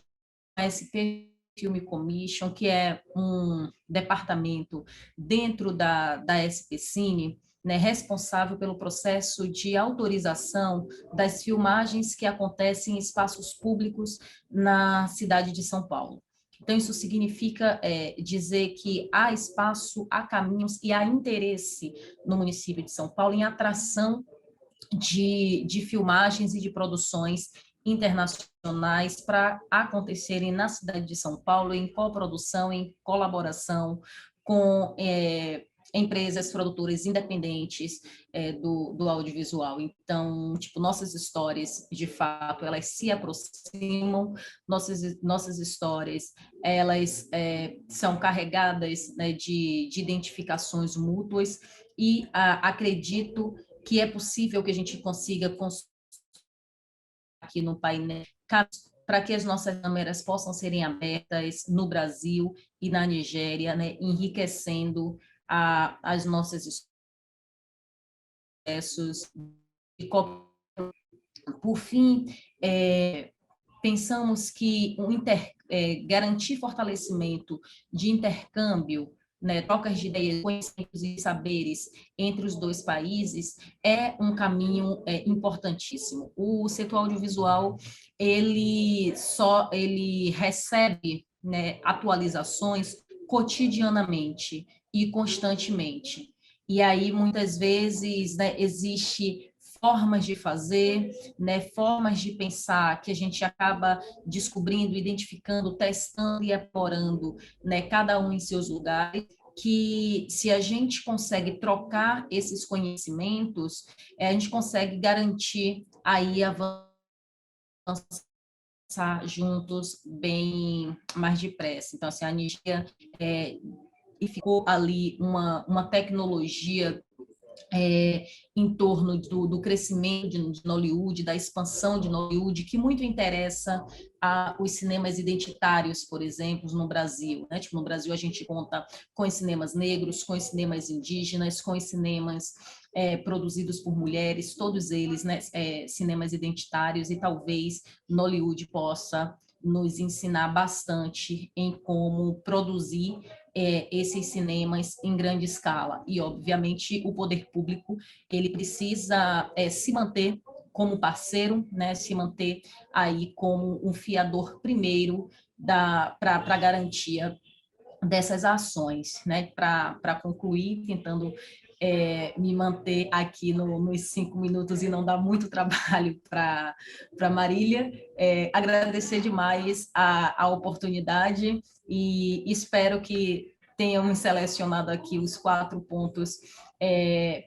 a SP Film Commission, que é um departamento dentro da SPCINE, né, responsável pelo processo de autorização das filmagens que acontecem em espaços públicos na cidade de São Paulo. Então, isso significa dizer que há espaço, há caminhos e há interesse no município de São Paulo em atração de filmagens e de produções internacionais para acontecerem na cidade de São Paulo em coprodução, em colaboração com empresas produtoras independentes do audiovisual. Então, tipo, nossas histórias, de fato, elas se aproximam, nossas histórias, elas são carregadas, né, de identificações mútuas e acredito que é possível que a gente consiga construir aqui no painel para que as nossas câmeras possam serem abertas no Brasil e na Nigéria, né, enriquecendo as nossas processos. Por fim, pensamos que garantir fortalecimento de intercâmbio, né, trocas de ideias, conhecimentos e saberes entre os dois países é um caminho importantíssimo. O setor audiovisual ele recebe, né, atualizações cotidianamente e constantemente. E aí, muitas vezes, né, existe formas de fazer, né, formas de pensar que a gente acaba descobrindo, identificando, testando e aprimorando, né, cada um em seus lugares, que se a gente consegue trocar esses conhecimentos, a gente consegue garantir aí avançar juntos bem mais depressa. Então, assim, a Nigéria ficou ali uma tecnologia em torno do crescimento de Nollywood, da expansão de Nollywood, que muito interessa os cinemas identitários, por exemplo, no Brasil, né? Tipo, no Brasil a gente conta com os cinemas negros, com os cinemas indígenas, com os cinemas produzidos por mulheres, todos eles, né, cinemas identitários, e talvez Nollywood possa nos ensinar bastante em como produzir esses cinemas em grande escala. E, obviamente, o poder público ele precisa se manter como parceiro, né, se manter aí como um fiador primeiro para a garantia dessas ações, né? Para concluir, tentando me manter aqui nos 5 minutos e não dar muito trabalho para Marília, agradecer demais a oportunidade e espero que tenhamos selecionado aqui os 4 pontos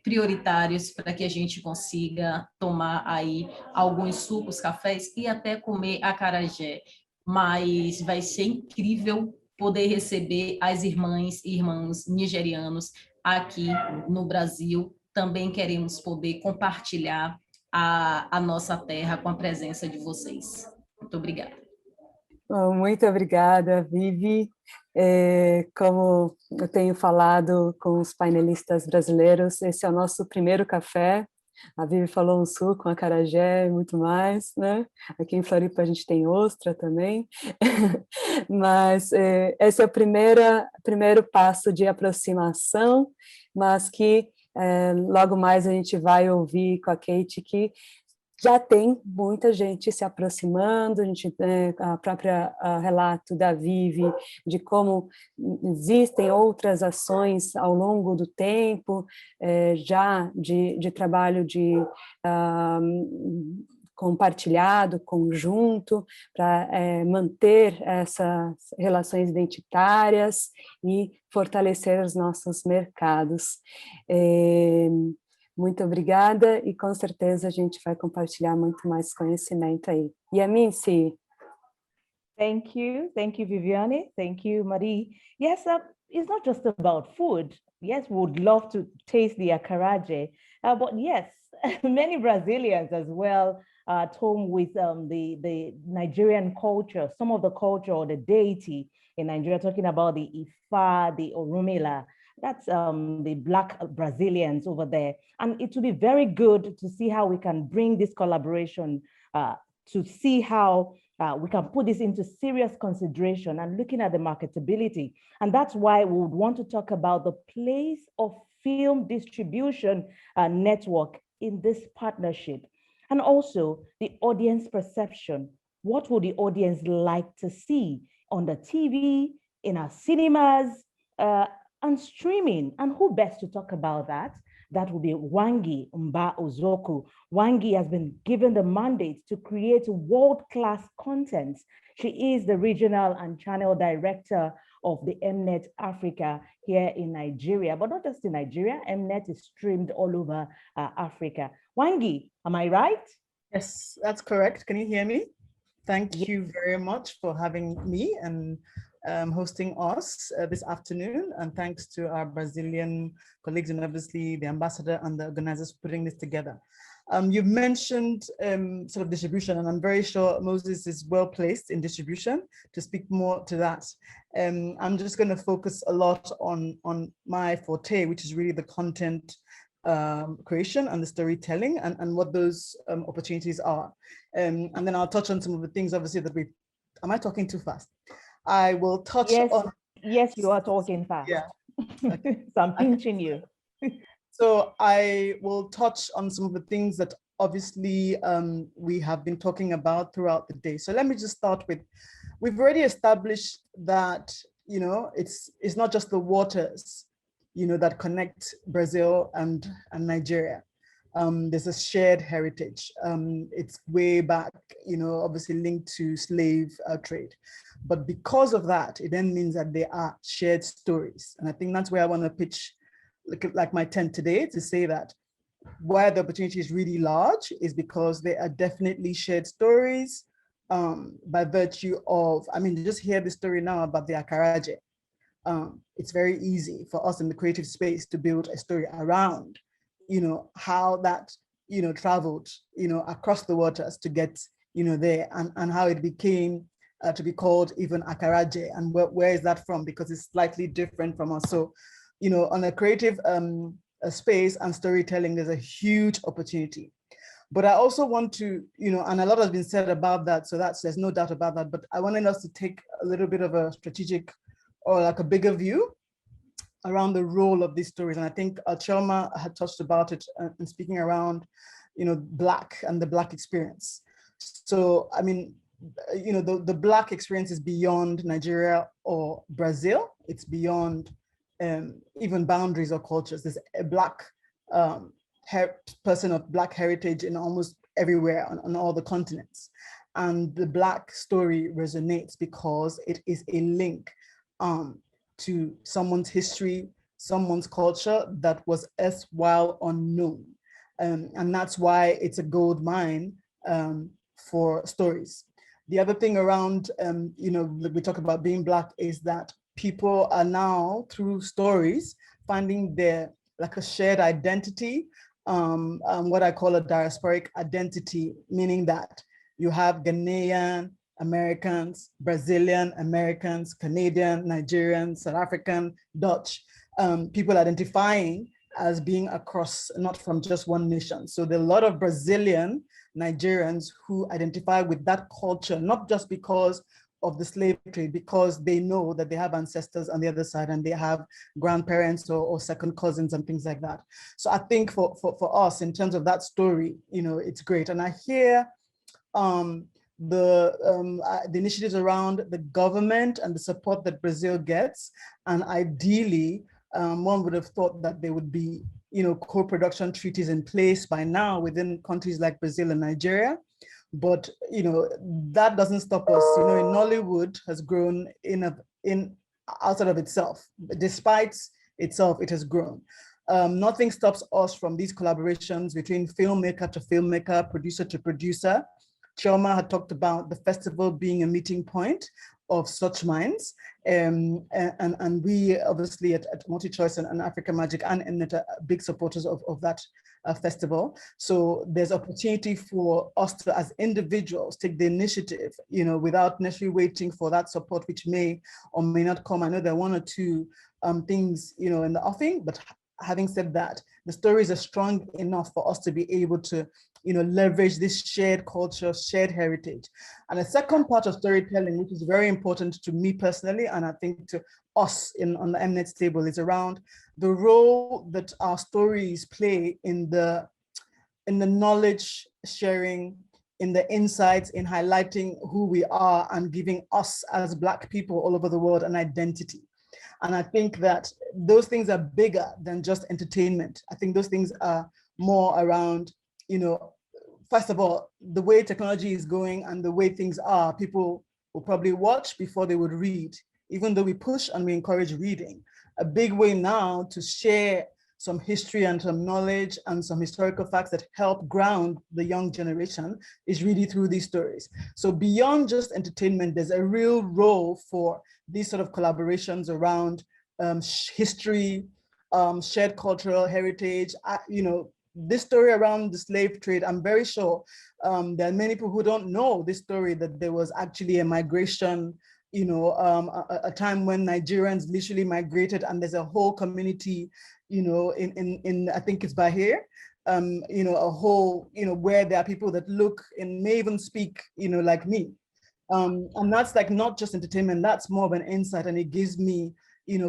prioritários para que a gente consiga tomar aí alguns sucos, cafés e até comer acarajé. Mas vai ser incrível poder receber as irmãs e irmãos nigerianos aqui no Brasil. Também queremos poder compartilhar a nossa terra com a presença de vocês. Muito obrigada. Muito obrigada, Vivi. Como eu tenho falado com os painelistas brasileiros, esse é o nosso primeiro café. A Vivi falou um suco, um acarajé e muito mais, né? Aqui em Floripa a gente tem ostra também. Mas esse é o primeiro passo de aproximação, mas que logo mais a gente vai ouvir com a Keyti que já tem muita gente se aproximando, a gente a própria relato da Vivi de como existem outras ações ao longo do tempo, já de trabalho de compartilhado, conjunto, para manter essas relações identitárias e fortalecer os nossos mercados. Muito obrigada e com certeza a gente vai compartilhar muito mais conhecimento aí. Yemisi. Thank you, Viviane. Thank you, Marie. Yes, it's not just about food. Yes, we would love to taste the acarajé, but yes, many Brazilians as well are at home with the Nigerian culture, some of the culture or the deity in Nigeria, talking about the Ifa, the Orumila. That's the Black Brazilians over there. And it would be very good to see how we can bring this collaboration to see how we can put this into serious consideration and looking at the marketability. And that's why we would want to talk about the place of film distribution network in this partnership. And also the audience perception. What would the audience like to see on the TV, in our cinemas, and streaming? And who best to talk about that? That will be Wangi Mba-Uzoukwu. Wangi has been given the mandate to create world-class content. She is the regional and channel director of the M-Net África here in Nigeria, but not just in Nigeria. M-Net is streamed all over Africa. Wangi, am I right? Yes, that's correct. Can you hear me? Thank you very much for having me and hosting us this afternoon, and thanks to our Brazilian colleagues and obviously the ambassador and the organizers putting this together. You've mentioned sort of distribution, and I'm very sure Moses is well placed in distribution to speak more to that. I'm just going to focus a lot on my forte, which is really the content creation and the storytelling and what those opportunities are. And then I'll touch on some of the things obviously that am I talking too fast? I will touch on. Yes, you are talking fast. Yeah. Okay. So I'm pinching you. So I will touch on some of the things that obviously we have been talking about throughout the day. So let me just start with, we've already established that, you know, it's not just the waters, you know, that connect Brazil and Nigeria. There's a shared heritage. It's way back, you know, obviously linked to slave trade. But because of that, it then means that there are shared stories. And I think that's where I want to pitch like my tent today, to say that where the opportunity is really large is because there are definitely shared stories by virtue of, I mean, just hear the story now about the acarajé. It's very easy for us in the creative space to build a story around, you know, how that, you know, traveled, you know, across the waters to get, you know, there, and how it became to be called even acarajé, and where is that from? Because it's slightly different from us. So, you know, on a creative space and storytelling, there's a huge opportunity. But I also want to, you know, and a lot has been said about that, so there's no doubt about that, but I wanted us to take a little bit of a strategic or like a bigger view around the role of these stories. And I think Chioma had touched about it in speaking around, you know, Black and the Black experience. So, I mean, the Black experience is beyond Nigeria or Brazil. It's beyond even boundaries or cultures. There's a Black person of Black heritage in almost everywhere on all the continents. And the Black story resonates because it is a link to someone's history, someone's culture that was erstwhile unknown. And that's why it's a gold mine for stories. The other thing around, we talk about being Black is that people are now, through stories, finding their, like a shared identity, what I call a diasporic identity, meaning that you have Ghanaian Americans, Brazilian Americans, Canadian, Nigerian, South African, Dutch, people identifying as being across, not from just one nation. So there are a lot of Brazilian Nigerians who identify with that culture, not just because of the slave trade, because they know that they have ancestors on the other side and they have grandparents or second cousins and things like that. So I think for us, in terms of that story, it's great. And I hear the initiatives around the government and the support that Brazil gets. And ideally, one would have thought that there would be, co-production treaties in place by now within countries like Brazil and Nigeria. But, that doesn't stop us. Nollywood has grown outside of itself. Despite itself, it has grown. Nothing stops us from these collaborations between filmmaker to filmmaker, producer to producer. Chioma had talked about the festival being a meeting point of such minds. And we obviously at MultiChoice and Africa Magic and M-Net are big supporters of that festival. So there's opportunity for us to, as individuals, take the initiative, without necessarily waiting for that support, which may or may not come. I know there are one or two things, in the offing, but having said that, the stories are strong enough for us to be able to, leverage this shared culture, shared heritage. And the second part of storytelling, which is very important to me personally, and I think to us on the M-Net table, is around the role that our stories play in the knowledge sharing, in the insights, in highlighting who we are and giving us as Black people all over the world an identity. And I think that those things are bigger than just entertainment. I think those things are more around, first of all, the way technology is going and the way things are, people will probably watch before they would read, even though we push and we encourage reading. A big way now to share some history and some knowledge and some historical facts that help ground the young generation is really through these stories. So beyond just entertainment, there's a real role for these sort of collaborations around history, shared cultural heritage. This story around the slave trade, I'm very sure there are many people who don't know this story, that there was actually a migration, a time when Nigerians literally migrated, and there's a whole community, in I think it's by here, a whole, where there are people that look and may even speak, like me. And that's like not just entertainment, that's more of an insight, and it gives me,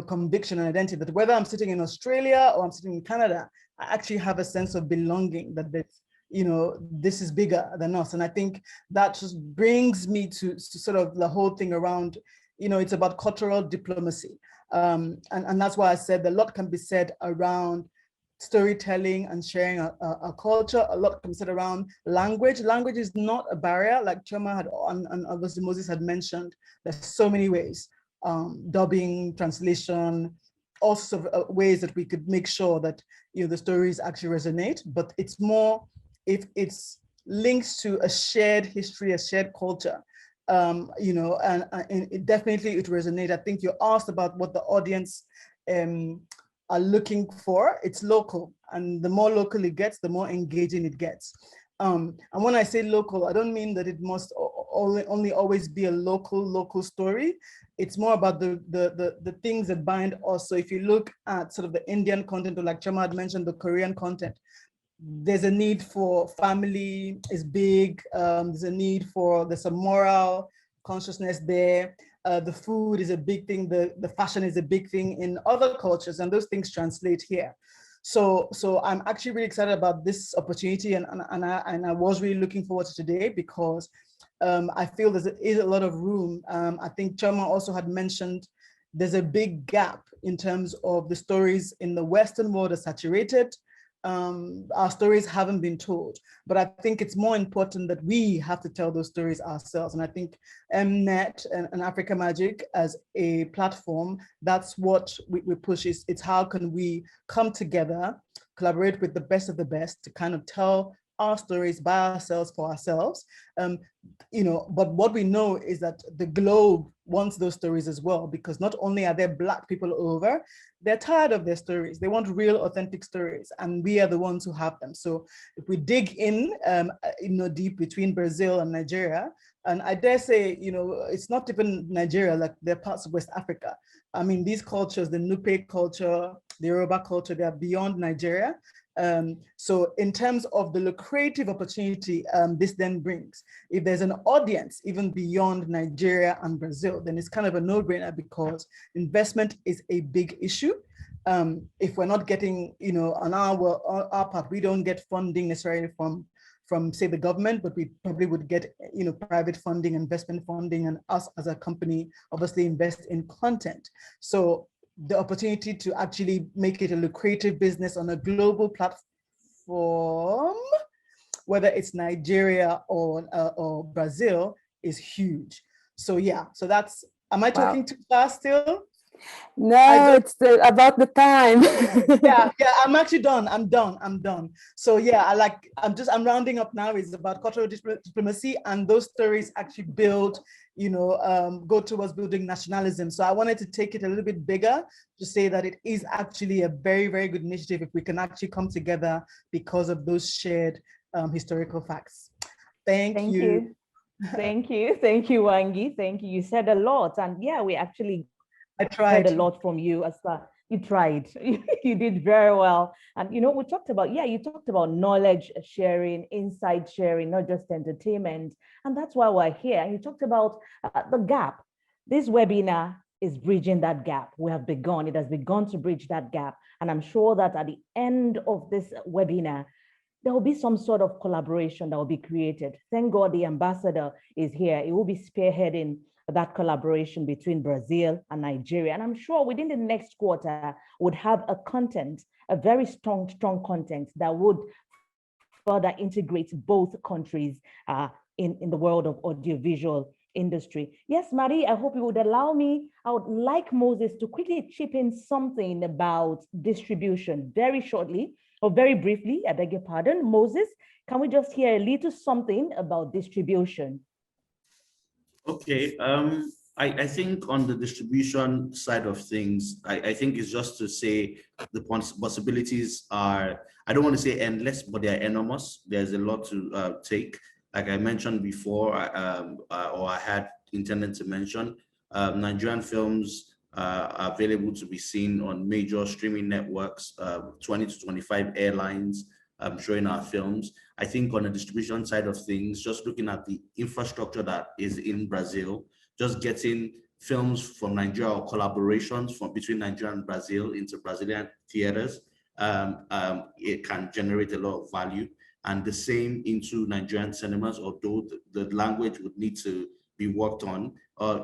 conviction and identity that whether I'm sitting in Australia or I'm sitting in Canada, I actually have a sense of belonging, that this is bigger than us. And I think that just brings me to sort of the whole thing around, it's about cultural diplomacy. And that's why I said a lot can be said around storytelling and sharing a culture. A lot can be said around language. Language is not a barrier, like Chioma had, and obviously Moses had mentioned. There's so many ways, dubbing, translation, all sorts of ways that we could make sure that the stories actually resonate. But it's more if it's links to a shared history, a shared culture, and it definitely it resonates. I think you asked about what the audience are looking for. It's local, and the more local it gets, the more engaging it gets. And when I say local, I don't mean that it must only always be a local story. It's more about the things that bind us. So if you look at sort of the Indian content, or like Chioma had mentioned, the Korean content, there's a need for family is big. There's a need for, there's a moral consciousness there. The food is a big thing. The fashion is a big thing in other cultures, and those things translate here. So I'm actually really excited about this opportunity, and I was really looking forward to today because I feel there is a lot of room. I think Chioma also had mentioned there's a big gap in terms of the stories in the Western world are saturated. Our stories haven't been told, but I think it's more important that we have to tell those stories ourselves. And I think M-Net and Africa Magic as a platform, that's what we push. It's how can we come together, collaborate with the best of the best to kind of tell our stories by ourselves for ourselves. But what we know is that the globe wants those stories as well, because not only are there Black people over, they're tired of their stories. They want real, authentic stories, and we are the ones who have them. So if we dig in, deep between Brazil and Nigeria, and I dare say, it's not even Nigeria, like they're parts of West Africa. I mean, these cultures, the Nupe culture, the Yoruba culture, they are beyond Nigeria. So in terms of the lucrative opportunity this then brings, if there's an audience even beyond Nigeria and Brazil, then it's kind of a no-brainer because investment is a big issue. If we're not getting, on our part, we don't get funding necessarily from say the government, but we probably would get, private funding, investment funding, and us as a company obviously invest in content. So the opportunity to actually make it a lucrative business on a global platform, whether it's Nigeria or Brazil, is huge. So yeah, so that's, am I talking too fast still? No, it's about the time. yeah, I'm actually done. I'm done. So yeah, I'm rounding up now. It's about cultural diplomacy, and those stories actually build, go towards building nationalism. So I wanted to take it a little bit bigger to say that it is actually a very, very good initiative if we can actually come together because of those shared historical facts. Thank you. Thank you, Wangi. Thank you. You said a lot, and yeah, I tried a lot from you as well. You tried. You did very well. And we talked about, you talked about knowledge sharing, insight sharing, not just entertainment. And that's why we're here. And you talked about the gap. This webinar is bridging that gap. It has begun to bridge that gap. And I'm sure that at the end of this webinar, there will be some sort of collaboration that will be created. Thank God the ambassador is here. It will be spearheading that collaboration between Brazil and Nigeria. And I'm sure within the next quarter, would have a very strong content that would further integrate both countries in the world of audiovisual industry. Yes, Marie, I hope you would allow me. I would like Moses to quickly chip in something about distribution very shortly, or very briefly, I beg your pardon. Moses, can we just hear a little something about distribution? Okay, I think on the distribution side of things, I think it's just to say the possibilities are, I don't want to say endless, but they're enormous. There's a lot to take. Like I mentioned before, or I had intended to mention, Nigerian films are available to be seen on major streaming networks, 20 to 25 airlines showing our films. I think on the distribution side of things, just looking at the infrastructure that is in Brazil, just getting films from Nigeria or collaborations between Nigeria and Brazil into Brazilian theaters, it can generate a lot of value. And the same into Nigerian cinemas, although the language would need to be worked on,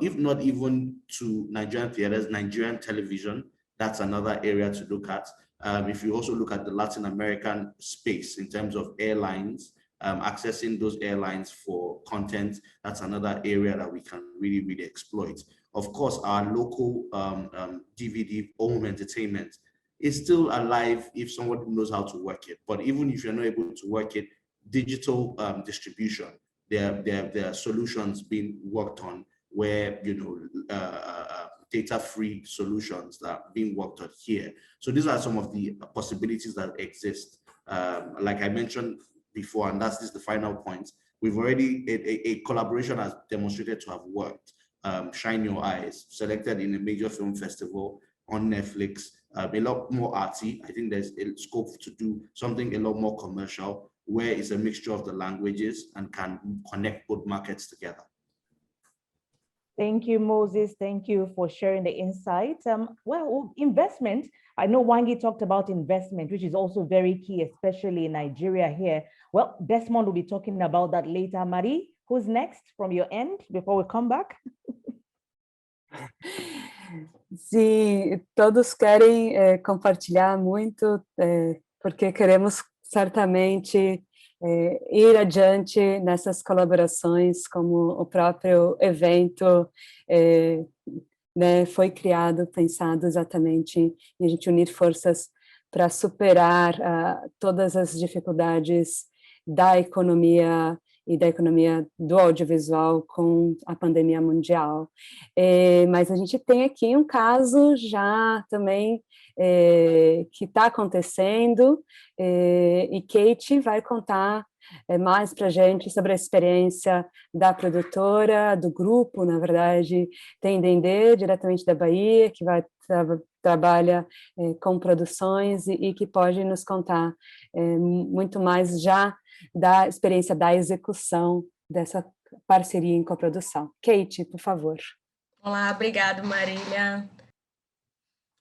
if not even to Nigerian theaters, Nigerian television, that's another area to look at. If you also look at the Latin American space in terms of airlines, accessing those airlines for content, that's another area that we can really, really exploit. Of course, our local DVD home entertainment is still alive if someone knows how to work it. But even if you're not able to work it, digital distribution, there are solutions being worked on where, data-free solutions that are being worked on here. So these are some of the possibilities that exist. Like I mentioned before, and this is the final point, we've already, a collaboration has demonstrated to have worked. Shine Your Eyes, selected in a major film festival on Netflix, a lot more arty. I think there's a scope to do something a lot more commercial, where it's a mixture of the languages and can connect both markets together. Thank you, Moses. Thank you for sharing the insights. Well, investment, I know Wangi talked about investment, which is also very key, especially in Nigeria here. Well, Desmond will be talking about that later. Marie, who's next from your end before we come back? Sim, todos querem compartilhar muito, porque queremos certamente ir adiante nessas colaborações, como o próprio evento né, foi criado, pensado exatamente em a gente unir forças para superar todas as dificuldades da economia e da economia do audiovisual com a pandemia mundial. Mas a gente tem aqui um caso já também que está acontecendo, e Keyti vai contar mais para a gente sobre a experiência da produtora, do grupo, na verdade, Tem Dendê, diretamente da Bahia, que trabalha com produções e que pode nos contar muito mais já da experiência da execução dessa parceria em coprodução. Keyti, por favor. Olá, obrigado, Marília.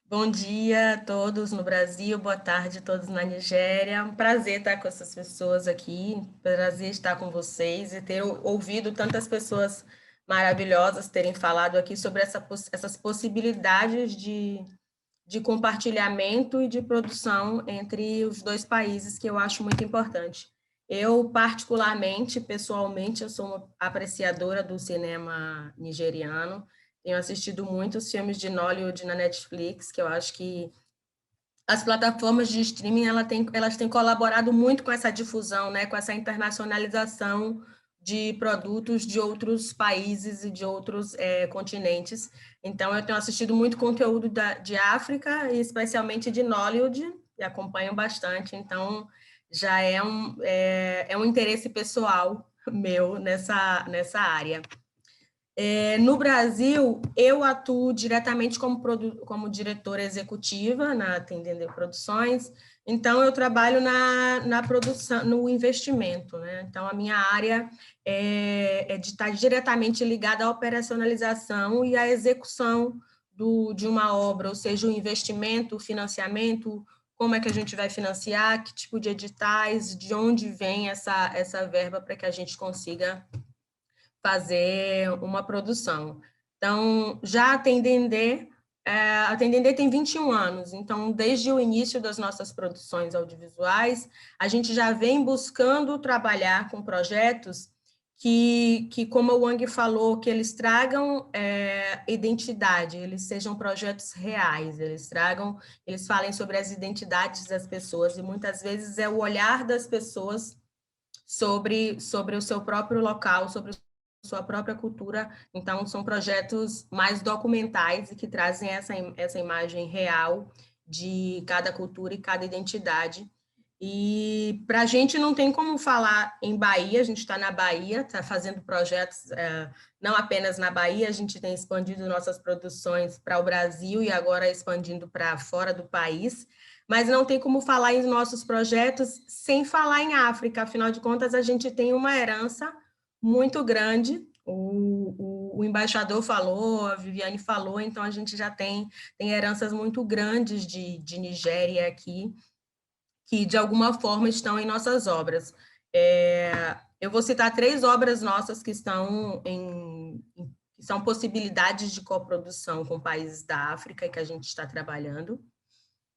Bom dia a todos no Brasil, boa tarde a todos na Nigéria. Um prazer estar com essas pessoas aqui, prazer estar com vocês e ter ouvido tantas pessoas maravilhosas terem falado aqui sobre essas possibilidades de compartilhamento e de produção entre os dois países, que eu acho muito importante. Eu, particularmente, pessoalmente, eu sou uma apreciadora do cinema nigeriano. Tenho assistido muitos filmes de Nollywood na Netflix, que eu acho que as plataformas de streaming elas têm colaborado muito com essa difusão, né, com essa internacionalização de produtos de outros países e de outros continentes. Então, eu tenho assistido muito conteúdo de África, e especialmente de Nollywood, e acompanho bastante. Então, já é um interesse pessoal meu nessa área. No Brasil, eu atuo diretamente como diretora executiva na Tem Dendê Produções, então eu trabalho na produção, no investimento, né? Então a minha área é de estar diretamente ligada à operacionalização e à execução de uma obra, ou seja, o investimento, o financiamento, como é que a gente vai financiar, que tipo de editais, de onde vem essa verba para que a gente consiga fazer uma produção. Então, já a Tem Dendê tem 21 anos, então, desde o início das nossas produções audiovisuais, a gente já vem buscando trabalhar com projetos que como o Wangi falou, que eles tragam identidade, eles sejam projetos reais, eles falem sobre as identidades das pessoas, e muitas vezes é o olhar das pessoas sobre o seu próprio local, sobre sua própria cultura. Então, são projetos mais documentais e que trazem essa imagem real de cada cultura e cada identidade. E para a gente não tem como falar em Bahia, a gente está na Bahia, está fazendo projetos não apenas na Bahia, a gente tem expandido nossas produções para o Brasil e agora expandindo para fora do país, mas não tem como falar em nossos projetos sem falar em África, afinal de contas a gente tem uma herança muito grande, o embaixador falou, a Viviane falou, então a gente já tem heranças muito grandes de Nigéria aqui, que de alguma forma estão em nossas obras. Eu vou citar 3 obras nossas que são possibilidades de coprodução com países da África que a gente está trabalhando.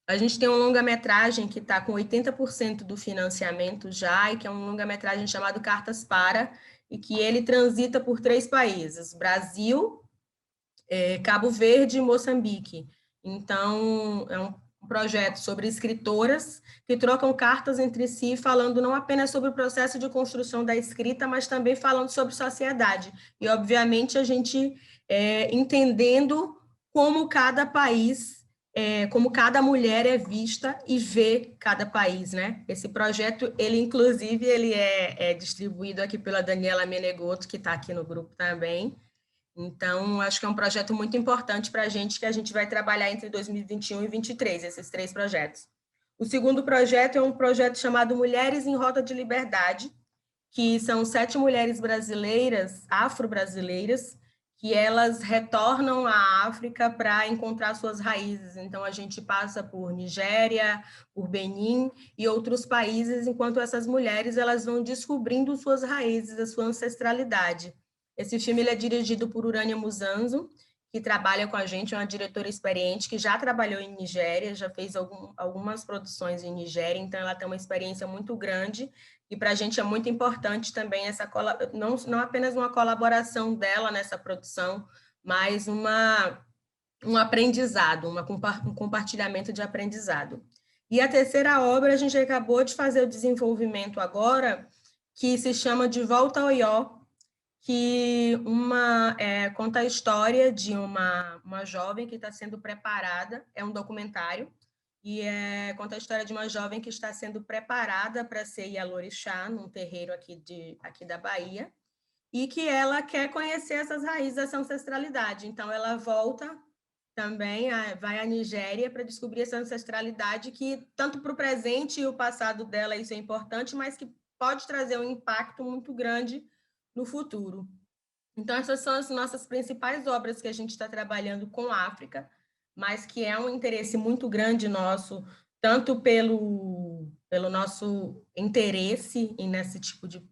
A gente tem um longa-metragem que está com 80% do financiamento já, e que é um longa-metragem chamado Cartas Para, e que ele transita por 3 países, Brasil, Cabo Verde e Moçambique. Então, é um projeto sobre escritoras que trocam cartas entre si, falando não apenas sobre o processo de construção da escrita, mas também falando sobre sociedade. E, obviamente, a gente entendendo como cada país, como cada mulher é vista e vê cada país, né? Esse projeto, inclusive, ele é distribuído aqui pela Daniela Menegotto, que está aqui no grupo também. Então, acho que é um projeto muito importante para a gente, que a gente vai trabalhar entre 2021 e 2023, esses 3 projetos. O segundo projeto é um projeto chamado Mulheres em Rota de Liberdade, que são 7 mulheres brasileiras, afro-brasileiras, que elas retornam à África para encontrar suas raízes. Então, a gente passa por Nigéria, por Benin e outros países, enquanto essas mulheres elas vão descobrindo suas raízes, a sua ancestralidade. Esse filme ele é dirigido por Wangi Mba-Uzoukwu, que trabalha com a gente, é uma diretora experiente, que já trabalhou em Nigéria, já fez algumas produções em Nigéria, então ela tem uma experiência muito grande, e para a gente é muito importante também não apenas uma colaboração dela nessa produção, mas um aprendizado, um compartilhamento de aprendizado. E a terceira obra, a gente acabou de fazer o desenvolvimento agora, que se chama De Volta ao Ió, que conta a história de uma jovem que está sendo preparada, é um documentário, e conta a história de uma jovem que está sendo preparada para ser Ialorixá, num terreiro aqui da Bahia, e que ela quer conhecer essas raízes dessa ancestralidade. Então, ela volta também, vai à Nigéria para descobrir essa ancestralidade que, tanto para o presente e o passado dela, isso é importante, mas que pode trazer um impacto muito grande no futuro. Então, essas são as nossas principais obras que a gente está trabalhando com a África, mas que é um interesse muito grande nosso, tanto pelo nosso interesse nesse tipo de,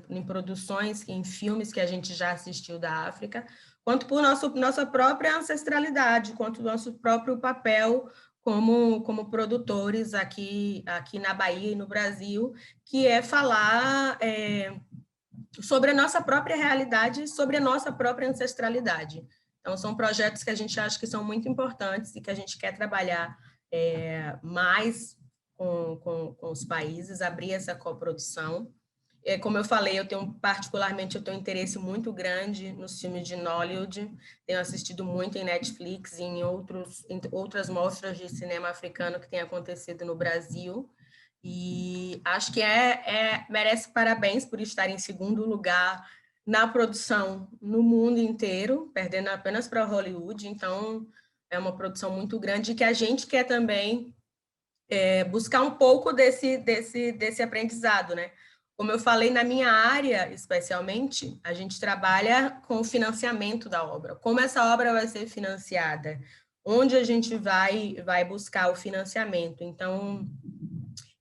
em produções, em filmes que a gente já assistiu da África, quanto por nossa própria ancestralidade, quanto nosso próprio papel como produtores aqui na Bahia e no Brasil, que é falar sobre a nossa própria realidade, sobre a nossa própria ancestralidade. Então, são projetos que a gente acha que são muito importantes e que a gente quer trabalhar mais com os países, abrir essa coprodução. Como eu falei, eu tenho um interesse muito grande nos filmes de Nollywood, tenho assistido muito em Netflix e em outras mostras de cinema africano que tem acontecido no Brasil, e acho que merece parabéns por estar em segundo lugar na produção no mundo inteiro, perdendo apenas para Hollywood. Então, é uma produção muito grande que a gente quer também buscar um pouco desse aprendizado, né? Como eu falei, na minha área, especialmente, a gente trabalha com o financiamento da obra. Como essa obra vai ser financiada? Onde a gente vai buscar o financiamento? Então,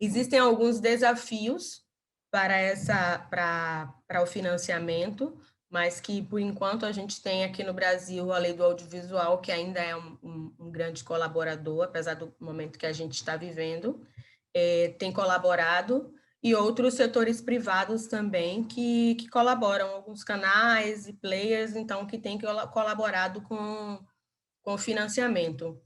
existem alguns desafios para o financiamento, mas que, por enquanto, a gente tem aqui no Brasil a Lei do Audiovisual, que ainda é um grande colaborador, apesar do momento que a gente está vivendo, tem colaborado, e outros setores privados também que colaboram, alguns canais e players, então, que têm colaborado com o financiamento.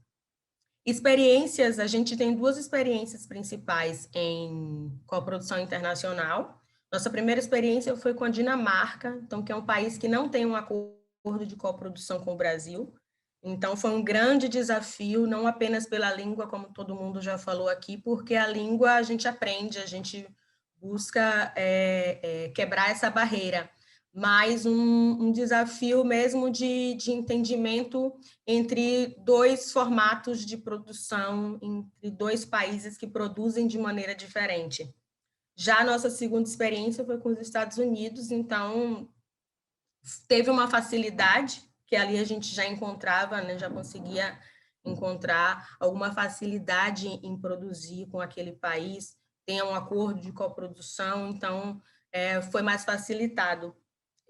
Experiências, a gente tem 2 experiências principais em coprodução internacional. Nossa primeira experiência foi com a Dinamarca, então, que é um país que não tem um acordo de coprodução com o Brasil. Então, foi um grande desafio, não apenas pela língua, como todo mundo já falou aqui, porque a língua a gente aprende, a gente busca quebrar essa barreira, mas um desafio mesmo de entendimento entre 2 formatos de produção, entre 2 países que produzem de maneira diferente. Já a nossa segunda experiência foi com os Estados Unidos, então teve uma facilidade, que ali a gente já encontrava, né, já conseguia encontrar alguma facilidade em produzir com aquele país, tem um acordo de coprodução, então foi mais facilitado.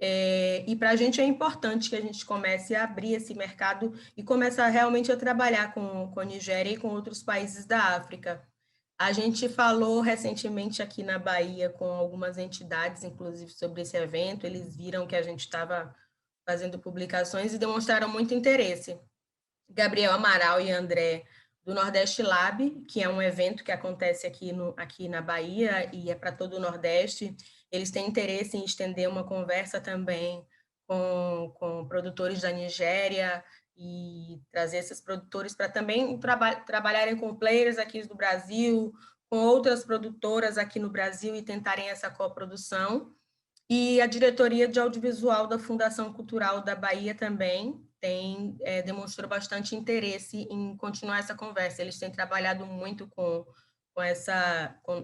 E para a gente é importante que a gente comece a abrir esse mercado e começar realmente a trabalhar com a Nigéria e com outros países da África. A gente falou recentemente aqui na Bahia com algumas entidades, inclusive, sobre esse evento, eles viram que a gente estava fazendo publicações e demonstraram muito interesse. Gabriel Amaral e André, do Nordeste Lab, que é um evento que acontece aqui na Bahia e é para todo o Nordeste. Eles têm interesse em estender uma conversa também com produtores da Nigéria e trazer esses produtores para também trabalharem com players aqui do Brasil, com outras produtoras aqui no Brasil e tentarem essa coprodução. E a Diretoria de Audiovisual da Fundação Cultural da Bahia também demonstrou bastante interesse em continuar essa conversa. Eles têm trabalhado muito com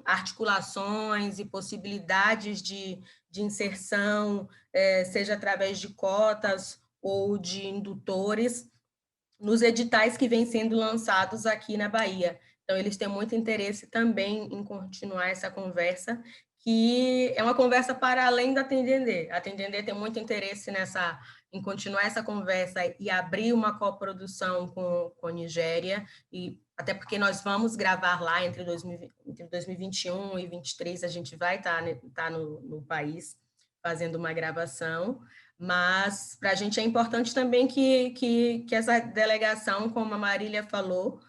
articulações e possibilidades de inserção, seja através de cotas ou de indutores nos editais que vêm sendo lançados aqui na Bahia. Então, eles têm muito interesse também em continuar essa conversa, que é uma conversa para além da Tem Dendê. A Tem Dendê tem muito interesse em continuar essa conversa e abrir uma coprodução com a Nigéria, e até porque nós vamos gravar lá entre 2021 e 2023, a gente vai estar no país fazendo uma gravação, mas para a gente é importante também que essa delegação, como a Marília falou,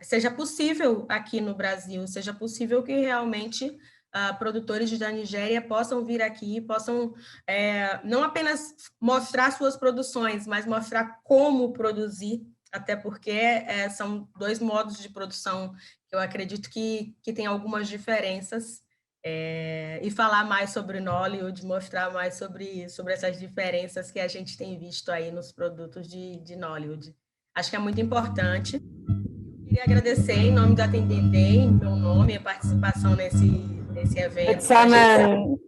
seja possível aqui no Brasil, seja possível que realmente produtores da Nigéria possam vir aqui, possam não apenas mostrar suas produções, mas mostrar como produzir, até porque são dois modos de produção que eu acredito que tem algumas diferenças, e falar mais sobre Nollywood, mostrar mais sobre essas diferenças que a gente tem visto aí nos produtos de Nollywood. Acho que é muito importante. Queria agradecer em nome da Tem Dendê, em meu nome, a participação nesse evento.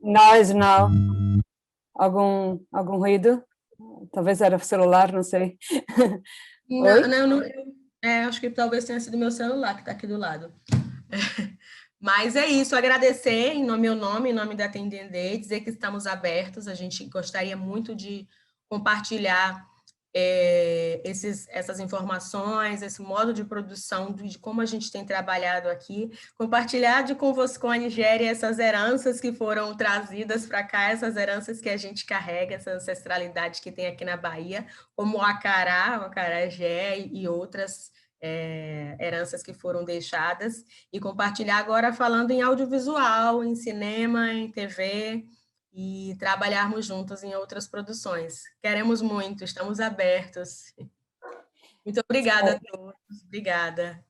Noise now. Algum ruído? Talvez era o celular, não sei. Não, acho que talvez tenha sido meu celular que está aqui do lado. Mas é isso, agradecer em meu nome, em nome da Tem Dendê, dizer que estamos abertos, a gente gostaria muito de compartilhar essas informações, esse modo de produção, de como a gente tem trabalhado aqui, compartilhar com a Nigéria essas heranças que foram trazidas para cá, essas heranças que a gente carrega, essa ancestralidade que tem aqui na Bahia, como o acará, o acarajé e outras heranças que foram deixadas, e compartilhar agora falando em audiovisual, em cinema, em TV, e trabalharmos juntos em outras produções. Queremos muito, estamos abertos. Muito obrigada a todos, obrigada.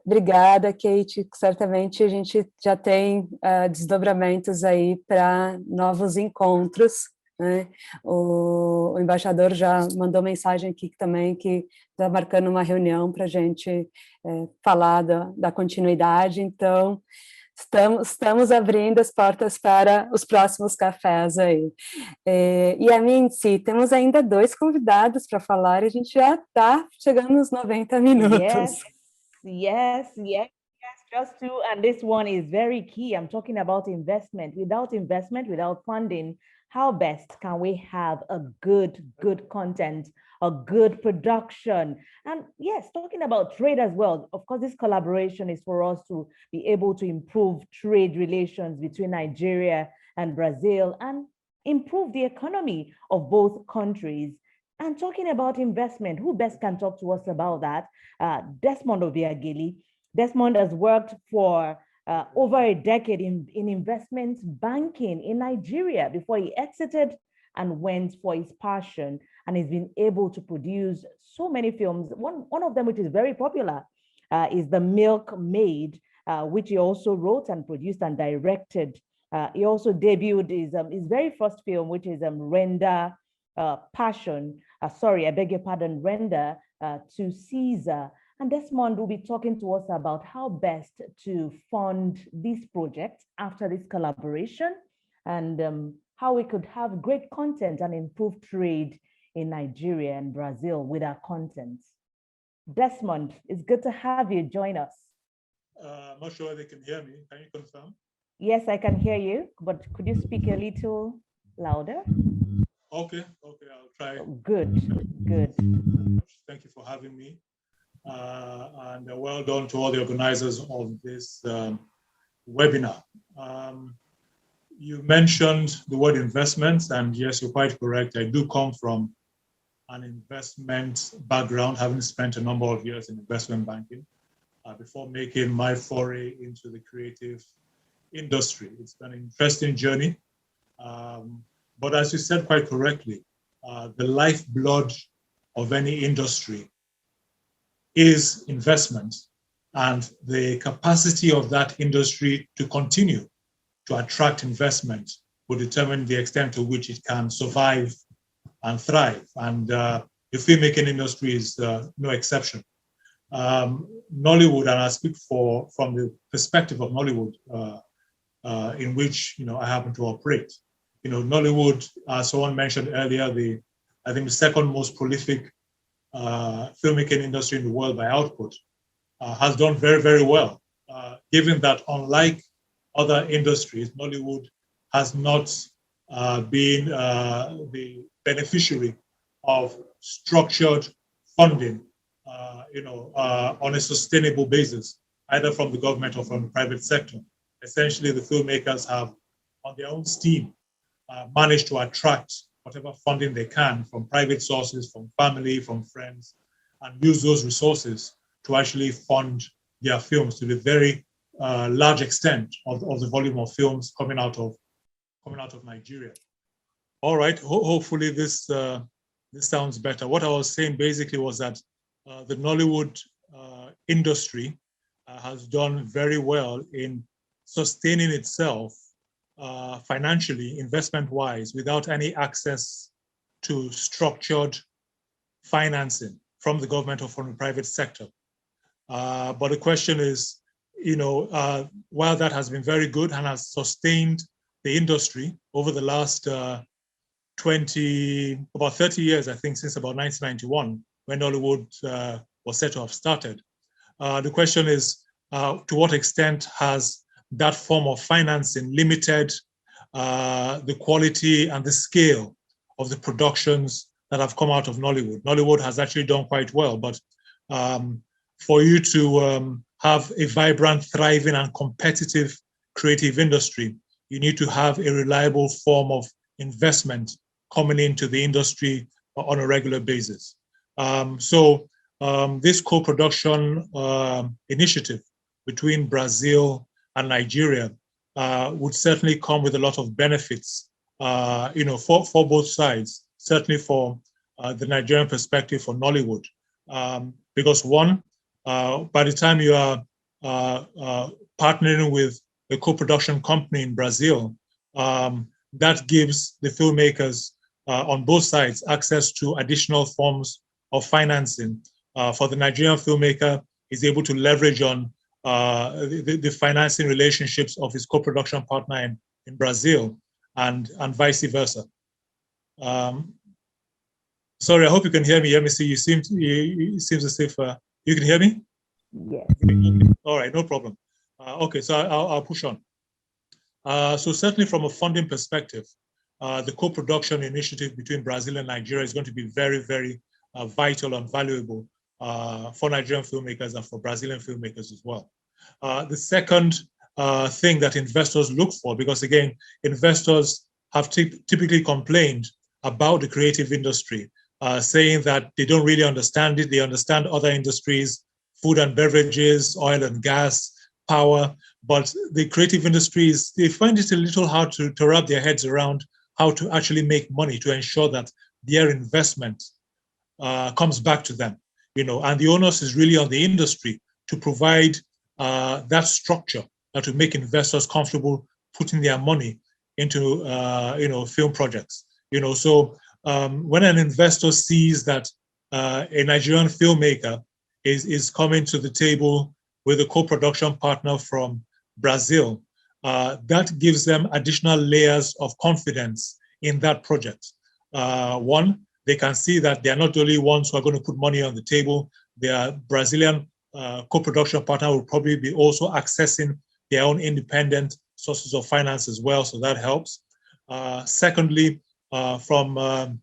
Obrigada, Keyti. Certamente a gente já tem desdobramentos aí para novos encontros, né? O embaixador já mandou mensagem aqui também, que está marcando uma reunião para a gente falar da continuidade, então estamos abrindo as portas para os próximos cafés aí. E a mim, temos ainda 2 convidados para falar, e a gente já está chegando nos 90 minutos. Yes, just two, and this one is very key. I'm talking about investment. Without investment, without funding, how best can we have a good content, a good production? And yes, talking about trade as well. Of course, this collaboration is for us to be able to improve trade relations between Nigeria and Brazil and improve the economy of both countries. And talking about investment, who best can talk to us about that? Desmond Ovbiagele. Desmond has worked for over a decade in investment banking in Nigeria before he exited and went for his passion, and he's been able to produce so many films. One of them, which is very popular, is The Milkmaid, which he also wrote and produced and directed. He also debuted his very first film, which is Render Passion. Sorry, I beg your pardon, Render to Caesar. And Desmond will be talking to us about how best to fund this project after this collaboration, and how we could have great content and improve trade in Nigeria and Brazil with our content. Desmond, it's good to have you join us. I'm not sure they can hear me. Can you confirm? Yes, I can hear you, but could you speak a little louder? Okay, I'll try. Good. Thank you for having me. And well done to all the organizers of this webinar. You mentioned the word investment, and yes, you're quite correct. I do come from an investment background, having spent a number of years in investment banking before making my foray into the creative industry. It's been an interesting journey. But as you said quite correctly, the lifeblood of any industry is investment, and the capacity of that industry to continue to attract investment will determine the extent to which it can survive and thrive. And the filmmaking industry is no exception. Nollywood, and I speak from the perspective of Nollywood, in which I happen to operate. Nollywood, as someone mentioned earlier, I think the second most prolific filmmaking industry in the world by output, has done very, very well, given that unlike other industries, Nollywood has not been the beneficiary of structured funding, on a sustainable basis, either from the government or from the private sector. Essentially, the filmmakers have, on their own steam, managed to attract whatever funding they can from private sources, from family, from friends, and use those resources to actually fund their films to the very large extent of the volume of films coming out of Nigeria. All right, hopefully this sounds better. What I was saying basically was that the Nollywood industry has done very well in sustaining itself financially, investment-wise, without any access to structured financing from the government or from the private sector. But the question is, while that has been very good and has sustained the industry over the last about 30 years, I think, since about 1991, when Nollywood was said to have started. The question is, to what extent has that form of financing limited the quality and the scale of the productions that have come out of Nollywood? Nollywood has actually done quite well, but for you to have a vibrant, thriving, and competitive creative industry, you need to have a reliable form of investment coming into the industry on a regular basis. So this co-production initiative between Brazil and Nigeria would certainly come with a lot of benefits, for both sides, certainly for the Nigerian perspective for Nollywood. Because one, by the time you are partnering with a co-production company in Brazil, that gives the filmmakers on both sides access to additional forms of financing. For the Nigerian filmmaker, is able to leverage on the financing relationships of his co-production partner in Brazil, and vice versa. Sorry, I hope you can hear me. Yemisi, it seems as if you can hear me? Yes. All right, no problem. Okay, so I'll push on. So certainly from a funding perspective, the co-production initiative between Brazil and Nigeria is going to be very, very vital and valuable for Nigerian filmmakers and for Brazilian filmmakers as well. The second thing that investors look for, because again, investors have typically complained about the creative industry, saying that they don't really understand it. They understand other industries, food and beverages, oil and gas, power, but the creative industries, they find it a little hard to wrap their heads around how to actually make money to ensure that their investment comes back to them, and the onus is really on the industry to provide that structure to make investors comfortable putting their money into, film projects. So when an investor sees that a Nigerian filmmaker is coming to the table with a co-production partner from Brazil, that gives them additional layers of confidence in that project. One, they can see that they're not the only ones who are going to put money on the table. Their Brazilian co-production partner will probably be also accessing their own independent sources of finance as well, so that helps. Secondly, from a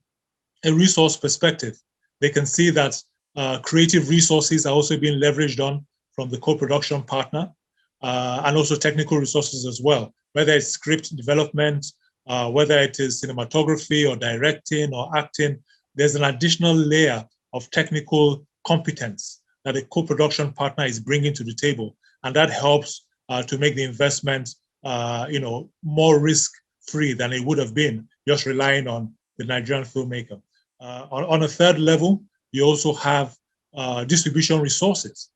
resource perspective, they can see that creative resources are also being leveraged on from the co-production partner, and also technical resources as well, whether it's script development, whether it is cinematography or directing or acting. There's an additional layer of technical competence that a co-production partner is bringing to the table, and that helps to make the investment more risk-free than it would have been just relying on the Nigerian filmmaker. On a third level, you also have distribution resources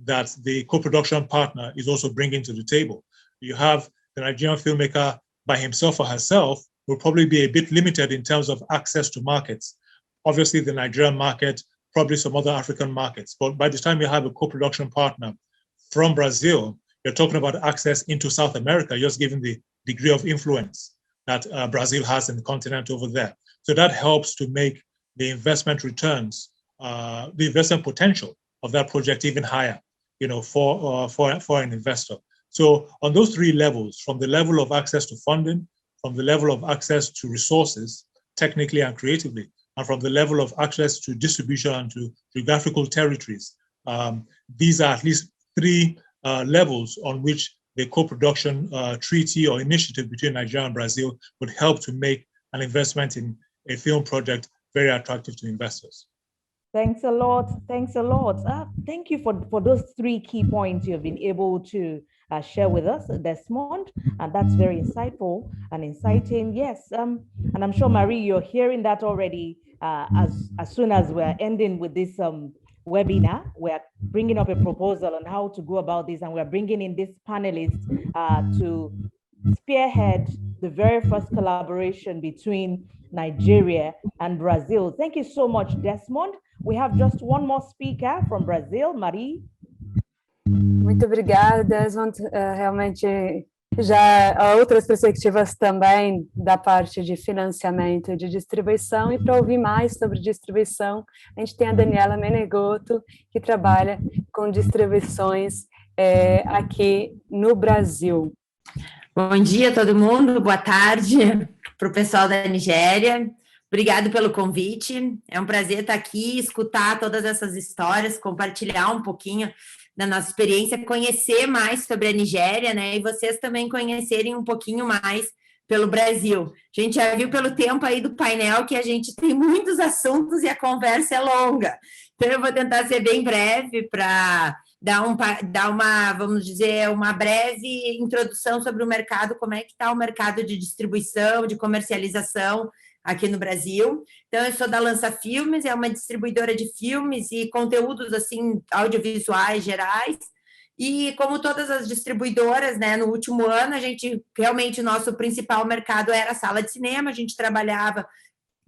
that the co-production partner is also bringing to the table. You have the Nigerian filmmaker by himself or herself will probably be a bit limited in terms of access to markets. Obviously, the Nigerian market, probably some other African markets. But by the time you have a co-production partner from Brazil, you're talking about access into South America, just given the degree of influence that Brazil has in the continent over there. So that helps to make the investment returns, the investment potential of that project even higher, for an investor. So on those three levels, from the level of access to funding, from the level of access to resources, technically and creatively, and from the level of access to distribution and to geographical territories, these are at least three levels on which the co-production treaty or initiative between Nigeria and Brazil would help to make an investment in a film project very attractive to investors. Thanks a lot. Thanks a lot. Thank you for those three key points you've been able to share with us, Desmond, and that's very insightful and inciting. Yes, and I'm sure, Marie, you're hearing that already. As soon as we're ending with this webinar, we're bringing up a proposal on how to go about this, and we're bringing in this panelist to spearhead the very first collaboration between Nigeria and Brazil. Thank you so much, Desmond. We have just one more speaker from Brazil, Marie. Muito obrigada, Desmond. Realmente já há outras perspectivas também da parte de financiamento e de distribuição, e para ouvir mais sobre distribuição, a gente tem a Daniela Menegotto, que trabalha com distribuições aqui no Brasil. Bom dia a todo mundo, boa tarde para o pessoal da Nigéria. Obrigado pelo convite. É um prazer estar aqui, escutar todas essas histórias, compartilhar um pouquinho da nossa experiência, conhecer mais sobre a Nigéria, né? E vocês também conhecerem um pouquinho mais pelo Brasil. A gente já viu pelo tempo aí do painel que a gente tem muitos assuntos e a conversa é longa. Então, eu vou tentar ser bem breve para dar uma, vamos dizer, uma breve introdução sobre o mercado, como é que está o mercado de distribuição, de comercialização aqui no Brasil. Então, eu sou da Lança Filmes, é uma distribuidora de filmes e conteúdos, assim, audiovisuais gerais, e como todas as distribuidoras, né, no último ano, a gente, realmente, o nosso principal mercado era a sala de cinema, a gente trabalhava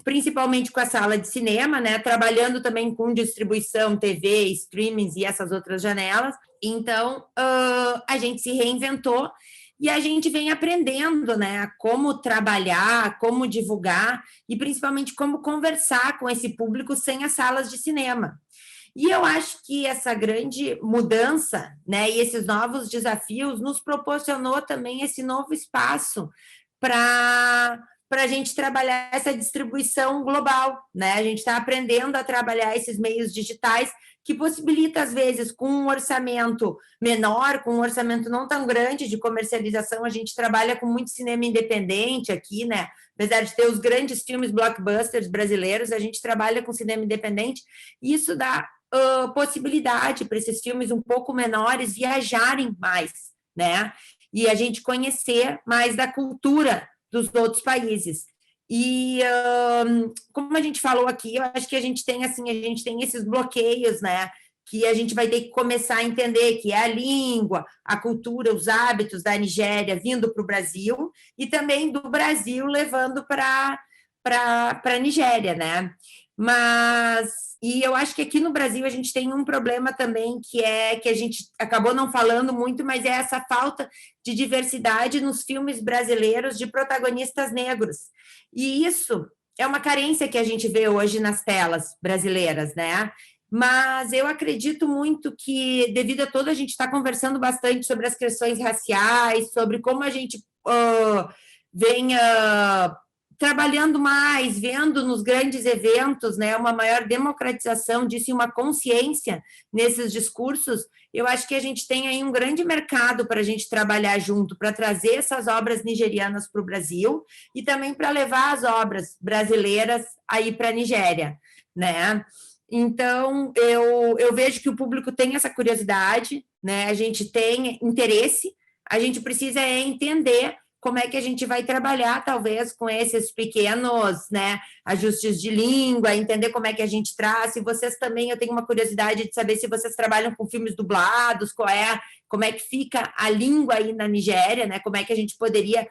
principalmente com a sala de cinema, né, trabalhando também com distribuição, TV, streamings e essas outras janelas. Então, a gente se reinventou e a gente vem aprendendo, né, como trabalhar, como divulgar e principalmente como conversar com esse público sem as salas de cinema. E eu acho que essa grande mudança, né, e esses novos desafios nos proporcionou também esse novo espaço para a gente trabalhar essa distribuição global, né? A gente está aprendendo a trabalhar esses meios digitais que possibilita, às vezes, com um orçamento menor, com um orçamento não tão grande de comercialização, a gente trabalha com muito cinema independente aqui, né? Apesar de ter os grandes filmes blockbusters brasileiros, a gente trabalha com cinema independente, e isso dá possibilidade para esses filmes um pouco menores viajarem mais, né? E a gente conhecer mais da cultura dos outros países. E como a gente falou aqui, eu acho que a gente tem esses bloqueios, né, que a gente vai ter que começar a entender, que é a língua, a cultura, os hábitos da Nigéria vindo para o Brasil e também do Brasil levando para a Nigéria, né? E eu acho que aqui no Brasil a gente tem um problema também, que a gente acabou não falando muito, mas é essa falta de diversidade nos filmes brasileiros de protagonistas negros. E isso é uma carência que a gente vê hoje nas telas brasileiras, né? Mas eu acredito muito que, devido a tudo, a gente está conversando bastante sobre as questões raciais, sobre como a gente vem trabalhando mais, vendo nos grandes eventos, né, uma maior democratização disso e uma consciência nesses discursos. Eu acho que a gente tem aí um grande mercado para a gente trabalhar junto, para trazer essas obras nigerianas para o Brasil e também para levar as obras brasileiras aí para a Nigéria, né? Então, eu vejo que o público tem essa curiosidade, né? A gente tem interesse, a gente precisa entender como é que a gente vai trabalhar, talvez, com esses pequenos, né, ajustes de língua, entender como é que a gente traz. Se vocês também, eu tenho uma curiosidade de saber se vocês trabalham com filmes dublados, como é que fica a língua aí na Nigéria, né, como é que a gente poderia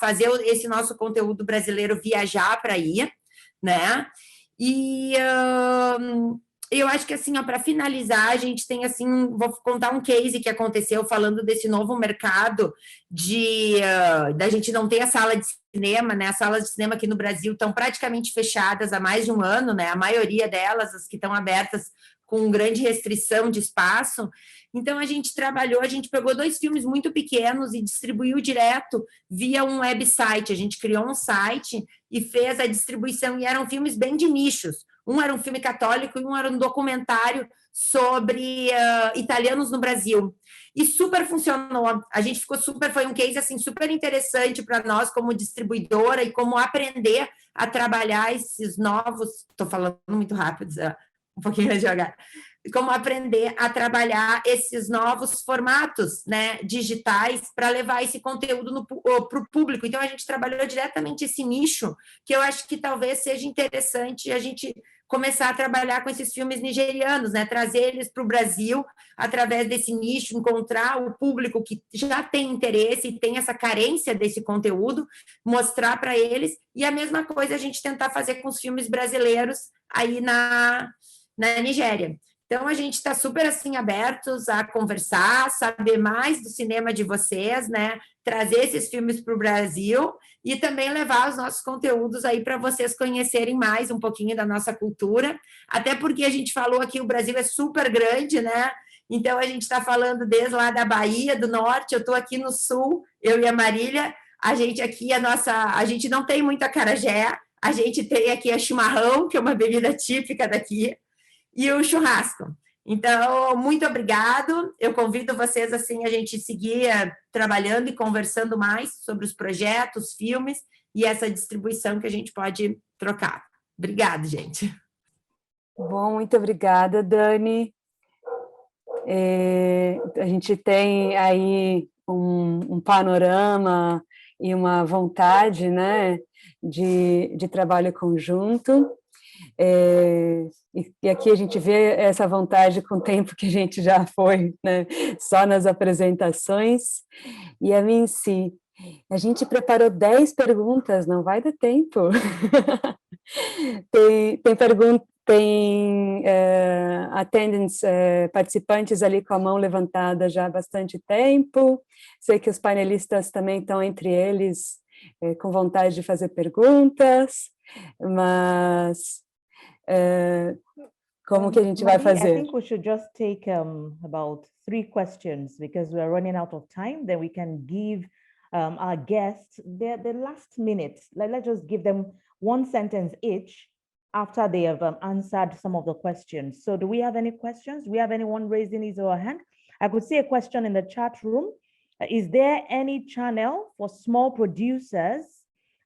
fazer esse nosso conteúdo brasileiro viajar para aí, né? E eu acho que, assim, para finalizar, a gente tem, assim, vou contar um case que aconteceu falando desse novo mercado da gente não ter a sala de cinema, né? As salas de cinema aqui no Brasil estão praticamente fechadas há mais de um ano, né? A maioria delas, as que estão abertas, com grande restrição de espaço. Então, a gente pegou 2 filmes muito pequenos e distribuiu direto via um website. A gente criou um site e fez a distribuição, e eram filmes bem de nichos. Um era um filme católico e um era um documentário sobre italianos no Brasil. E super funcionou. A gente ficou foi um case assim, super interessante para nós como distribuidora e como aprender a trabalhar esses novos... Estou falando muito rápido, um pouquinho devagar. Como aprender a trabalhar esses novos formatos, né, digitais para levar esse conteúdo para o público. Então, a gente trabalhou diretamente esse nicho, que eu acho que talvez seja interessante a gente começar a trabalhar com esses filmes nigerianos, né, trazer eles para o Brasil através desse nicho, encontrar o público que já tem interesse e tem essa carência desse conteúdo, mostrar para eles, e a mesma coisa a gente tentar fazer com os filmes brasileiros aí na Nigéria. Então, a gente está super, assim, abertos a conversar, saber mais do cinema de vocês, né? Trazer esses filmes para o Brasil e também levar os nossos conteúdos aí para vocês conhecerem mais um pouquinho da nossa cultura, até porque a gente falou aqui, o Brasil é super grande, né? Então, a gente está falando desde lá da Bahia, do Norte, eu estou aqui no Sul, eu e a Marília, a gente aqui, a gente não tem muito acarajé, a gente tem aqui a chimarrão, que é uma bebida típica daqui, e o churrasco. Então, muito obrigado. Eu convido vocês, assim, a gente seguir trabalhando e conversando mais sobre os projetos, filmes e essa distribuição que a gente pode trocar. Obrigada, gente. Bom, muito obrigada, Dani. A gente tem aí um panorama e uma vontade, né, de trabalho conjunto. E aqui a gente vê essa vontade com o tempo que a gente já foi, né, só nas apresentações. E a mim, sim, a gente preparou 10 perguntas, não vai dar tempo. Tem attendants, participantes ali com a mão levantada já há bastante tempo. Sei que os panelistas também estão entre eles com vontade de fazer perguntas, mas como que a gente vai fazer? I think we should just take about 3 questions because we are running out of time. Then we can give our guests the last minute. Let's just give them 1 sentence each after they have answered some of the questions. So do we have any questions? Do we have anyone raising his or her hand? I could see a question in the chat room. Is there any channel for small producers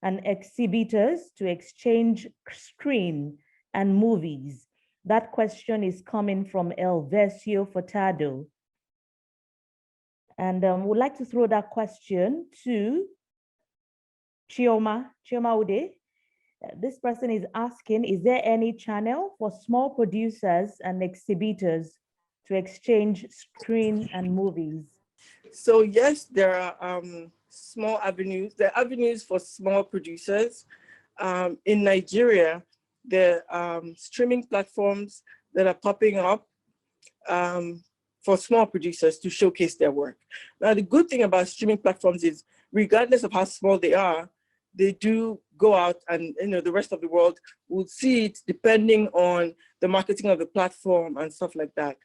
and exhibitors to exchange screen and movies? That question is coming from Elvesio Furtado. And we'd like to throw that question to Chioma Ude. This person is asking, is there any channel for small producers and exhibitors to exchange screen and movies? So yes, there are small avenues. There are avenues for small producers. In Nigeria, there are streaming platforms that are popping up for small producers to showcase their work. Now, the good thing about streaming platforms is, regardless of how small they are, they do go out and the rest of the world will see it depending on the marketing of the platform and stuff like that.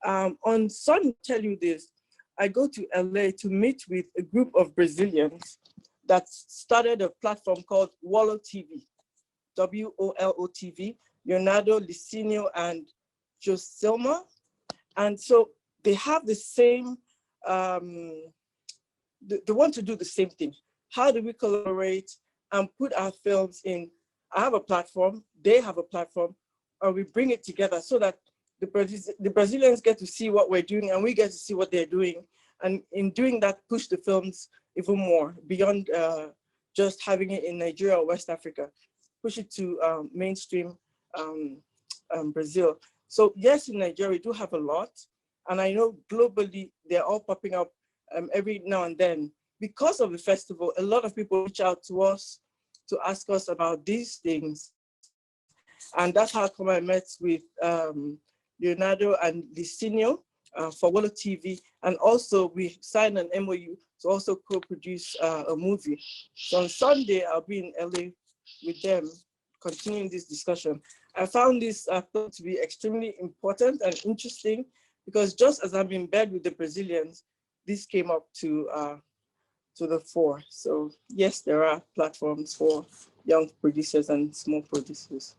On Sun, tell you this, I go to LA to meet with a group of Brazilians that started a platform called Wolo TV, WOLO TV, Leonardo, Licinio, and Joselma. And so they have the same, they want to do the same thing. How do we collaborate and put our films in? I have a platform, they have a platform, and we bring it together so that the Brazilians get to see what we're doing and we get to see what they're doing. And in doing that, push the films even more beyond just having it in Nigeria or West Africa, push it to mainstream Brazil. So yes, in Nigeria, we do have a lot. And I know globally, they're all popping up every now and then. Because of the festival, a lot of people reach out to us to ask us about these things. And that's how come I met with Leonardo and Licinio for Wolo TV. And also we signed an MOU to also co-produce a movie. So on Sunday, I'll be in LA with them, continuing this discussion. I found this thought to be extremely important and interesting because just as I'm in bed with the Brazilians, this came up to the fore. So yes, there are platforms for young producers and small producers.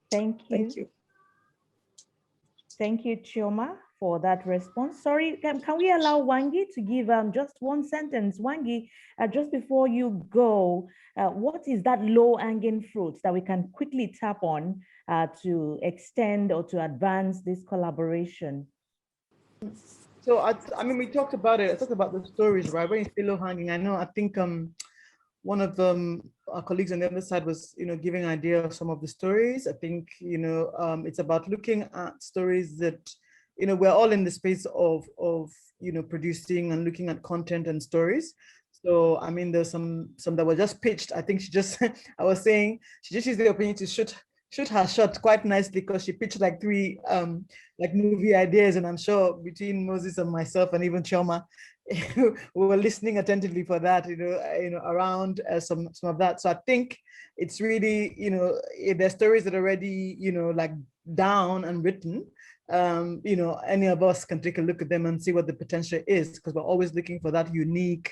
Thank you. Thank you. Thank you, Chioma, for that response. Sorry, can we allow Wangi to give just one sentence? Wangi, just before you go, what is that low-hanging fruit that we can quickly tap on to extend or to advance this collaboration? So I mean, we talked about it. I talked about the stories, right? When you say low-hanging, I think one of our colleagues on the other side was, giving an idea of some of the stories. I think, it's about looking at stories that, we're all in the space of producing and looking at content and stories. So, I mean, there's some that were just pitched. I think I was saying, she just used the opportunity to shoot her shot quite nicely because she pitched like 3 like movie ideas, and I'm sure between Moses and myself and even Chioma, we were listening attentively for that, around some of that. So I think it's really, there's stories that are already, like down and written. Any of us can take a look at them and see what the potential is, because we're always looking for that unique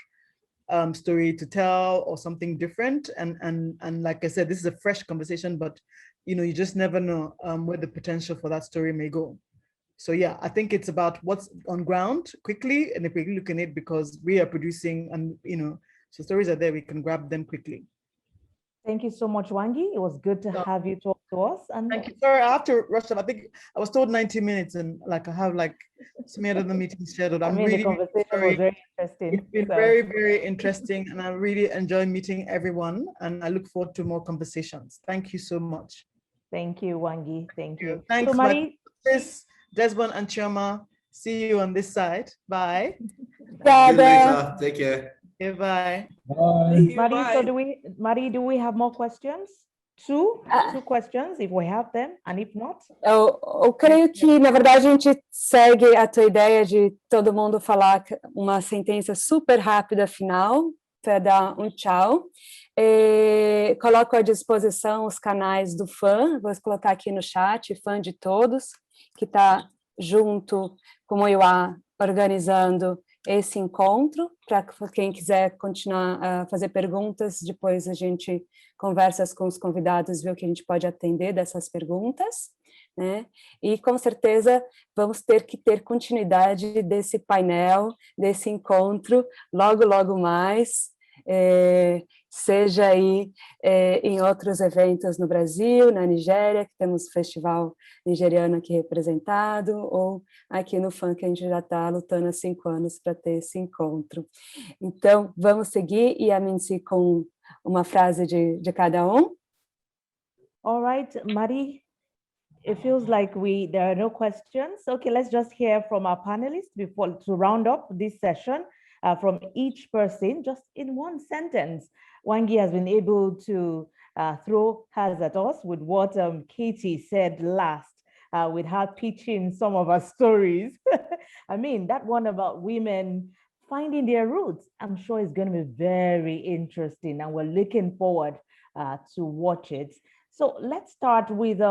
story to tell or something different. And like I said, this is a fresh conversation, but you just never know where the potential for that story may go. So yeah, I think it's about what's on ground quickly, and if we look at it because we are producing and so stories are there, we can grab them quickly. Thank you so much, Wangi. It was good to have you talk to us. And thank you. Sorry, I have to rush up. I think I was told 90 minutes, and like I have like some other meetings scheduled. I mean, the conversation was very interesting. It's been very, very interesting, and I really enjoy meeting everyone, and I look forward to more conversations. Thank you so much. Thank you, Wangi. Thank you. Thanks, so, Marie. Desmond and Chioma. See you on this side. Bye. See you later. Take care. Okay, bye. Bye. Marie, so do we have more questions? Two questions, if we have them, and if not? Eu creio que, na verdade, a gente segue a tua ideia de todo mundo falar uma sentença super rápida final, para dar um tchau. Coloco à disposição os canais do fã, vou colocar aqui no chat, fã de todos, que está junto com o Iwa organizando esse encontro, para quem quiser continuar a fazer perguntas, depois a gente conversa com os convidados, vê o que a gente pode atender dessas perguntas, né? E com certeza vamos ter que ter continuidade desse painel, desse encontro, logo mais, seja aí em outros eventos no Brasil, na Nigéria, que temos o festival nigeriano aqui representado, ou aqui no FAN, que a gente já está lutando há 5 anos para ter esse encontro. Então, vamos seguir, e a Mincy com uma frase de cada um. All right, Marie, it feels like there are no questions. Okay, let's just hear from our panelists before to round up this session. From each person, just in one sentence. Wangi has been able to throw hers at us with what Keyti said last, with her pitching some of her stories. I mean, that one about women finding their roots, I'm sure is going to be very interesting, and we're looking forward to watch it. So let's start with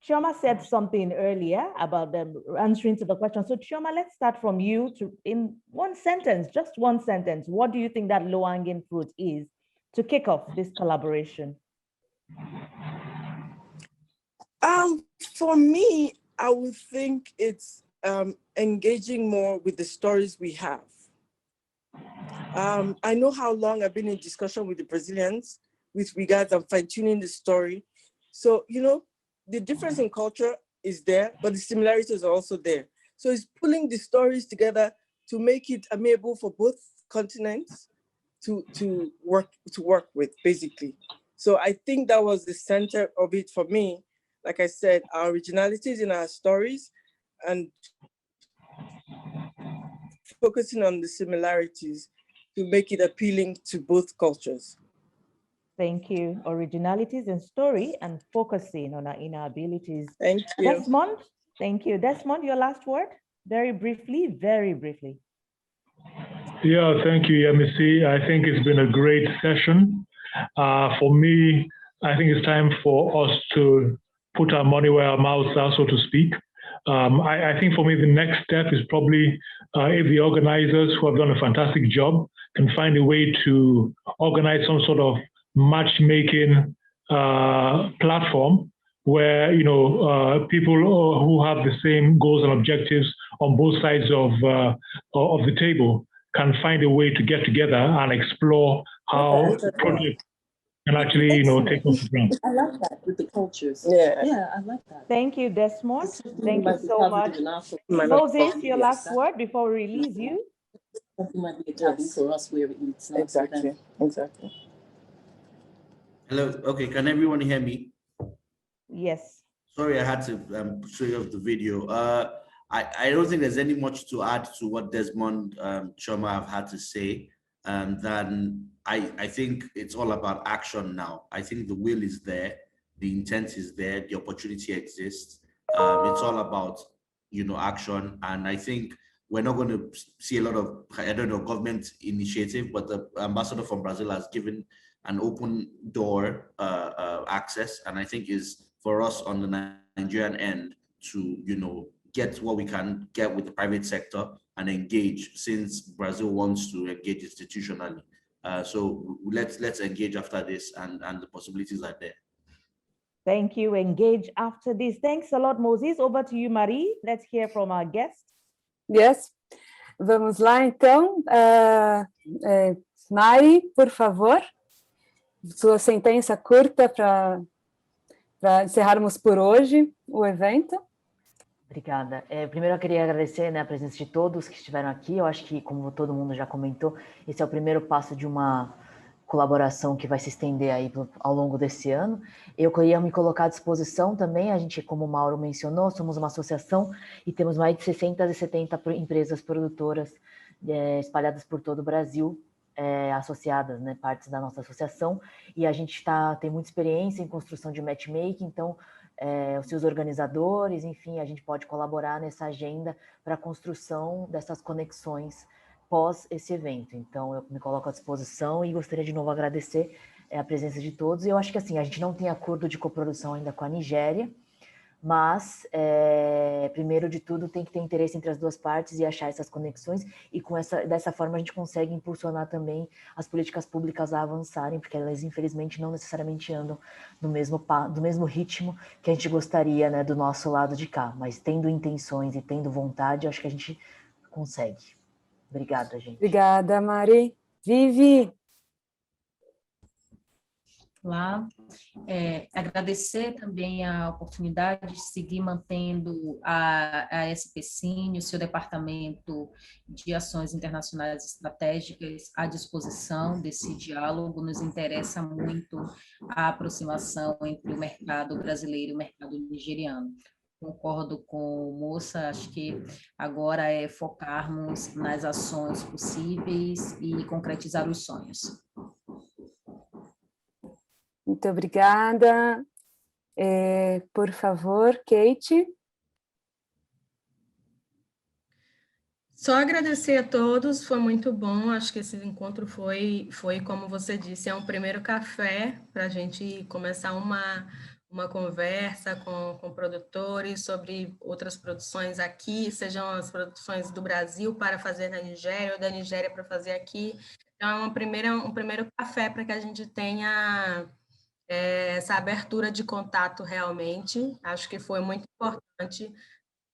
Chioma said something earlier about answering to the question. So Chioma, let's start from you in one sentence, just one sentence. What do you think that low-hanging fruit is to kick off this collaboration? For me, I would think it's engaging more with the stories we have. I know how long I've been in discussion with the Brazilians with regards to fine-tuning the story. So, the difference in culture is there, but the similarities are also there. So it's pulling the stories together to make it amenable for both continents to work with, basically. So I think that was the center of it for me. Like I said, our originalities in our stories and focusing on the similarities to make it appealing to both cultures. Thank you. Originalities in story and focusing on our inner abilities. Thank you. Desmond, thank you. Desmond, your last word? Very briefly, very briefly. Yeah, thank you, Yemisi. I think it's been a great session. For me, I think it's time for us to put our money where our mouths are, so to speak. I think for me, the next step is probably if the organizers who have done a fantastic job can find a way to organize some sort of matchmaking platform where people who have the same goals and objectives on both sides of the table can find a way to get together and explore how the project can actually take off the ground. I like that with the cultures. Yeah, I like that. Thank you, Desmond. Thank you so much. Moses, your last word before we release you. Something might be a taboo for us where it's not. exactly. Hello. Okay, can everyone hear me? Yes. Sorry, I had to show you off the video. I don't think there's any much to add to what Desmond, Chioma have had to say. Then I think it's all about action now. I think the will is there, the intent is there, the opportunity exists. It's all about action, and I think we're not going to see a lot of government initiative, but the ambassador from Brazil has given an open door access, and I think is for us on the Nigerian end to get what we can get with the private sector and engage, since Brazil wants to engage institutionally. So let's engage after this, and the possibilities are there. Thank you. Engage after this. Thanks a lot, Moses. Over to you, Marie. Let's hear from our guest. Yes. Vamos lá, então. Mari, por favor, sua sentença curta para encerrarmos por hoje o evento. Obrigada. Primeiro eu queria agradecer a presença de todos que estiveram aqui. Eu acho que, como todo mundo já comentou, esse é o primeiro passo de uma colaboração que vai se estender aí ao longo desse ano. Eu queria me colocar à disposição também. A gente, como o Mauro mencionou, somos uma associação e temos mais de 670 empresas produtoras espalhadas por todo o Brasil, associadas, partes da nossa associação, e a gente tem muita experiência em construção de matchmaking, então os seus organizadores, enfim, a gente pode colaborar nessa agenda para a construção dessas conexões pós esse evento. Então, eu me coloco à disposição e gostaria de novo agradecer a presença de todos. E eu acho que assim, a gente não tem acordo de coprodução ainda com a Nigéria, mas, primeiro de tudo, tem que ter interesse entre as duas partes e achar essas conexões, e dessa forma a gente consegue impulsionar também as políticas públicas a avançarem, porque elas, infelizmente, não necessariamente andam do mesmo ritmo que a gente gostaria, do nosso lado de cá, mas tendo intenções e tendo vontade, acho que a gente consegue. Obrigada, gente. Obrigada, Mari. Vivi. Lá, agradecer também a oportunidade de seguir mantendo a SPCINE, o seu departamento de ações internacionais estratégicas, à disposição desse diálogo. Nos interessa muito a aproximação entre o mercado brasileiro e o mercado nigeriano. Concordo com o Moça, acho que agora é focarmos nas ações possíveis e concretizar os sonhos. Muito obrigada. Por favor, Keyti. Só agradecer a todos, foi muito bom. Acho que esse encontro foi como você disse, é um primeiro café para a gente começar uma conversa com produtores sobre outras produções aqui, sejam as produções do Brasil para fazer na Nigéria ou da Nigéria para fazer aqui. Então, é um primeiro café para que a gente tenha essa abertura de contato realmente. Acho que foi muito importante,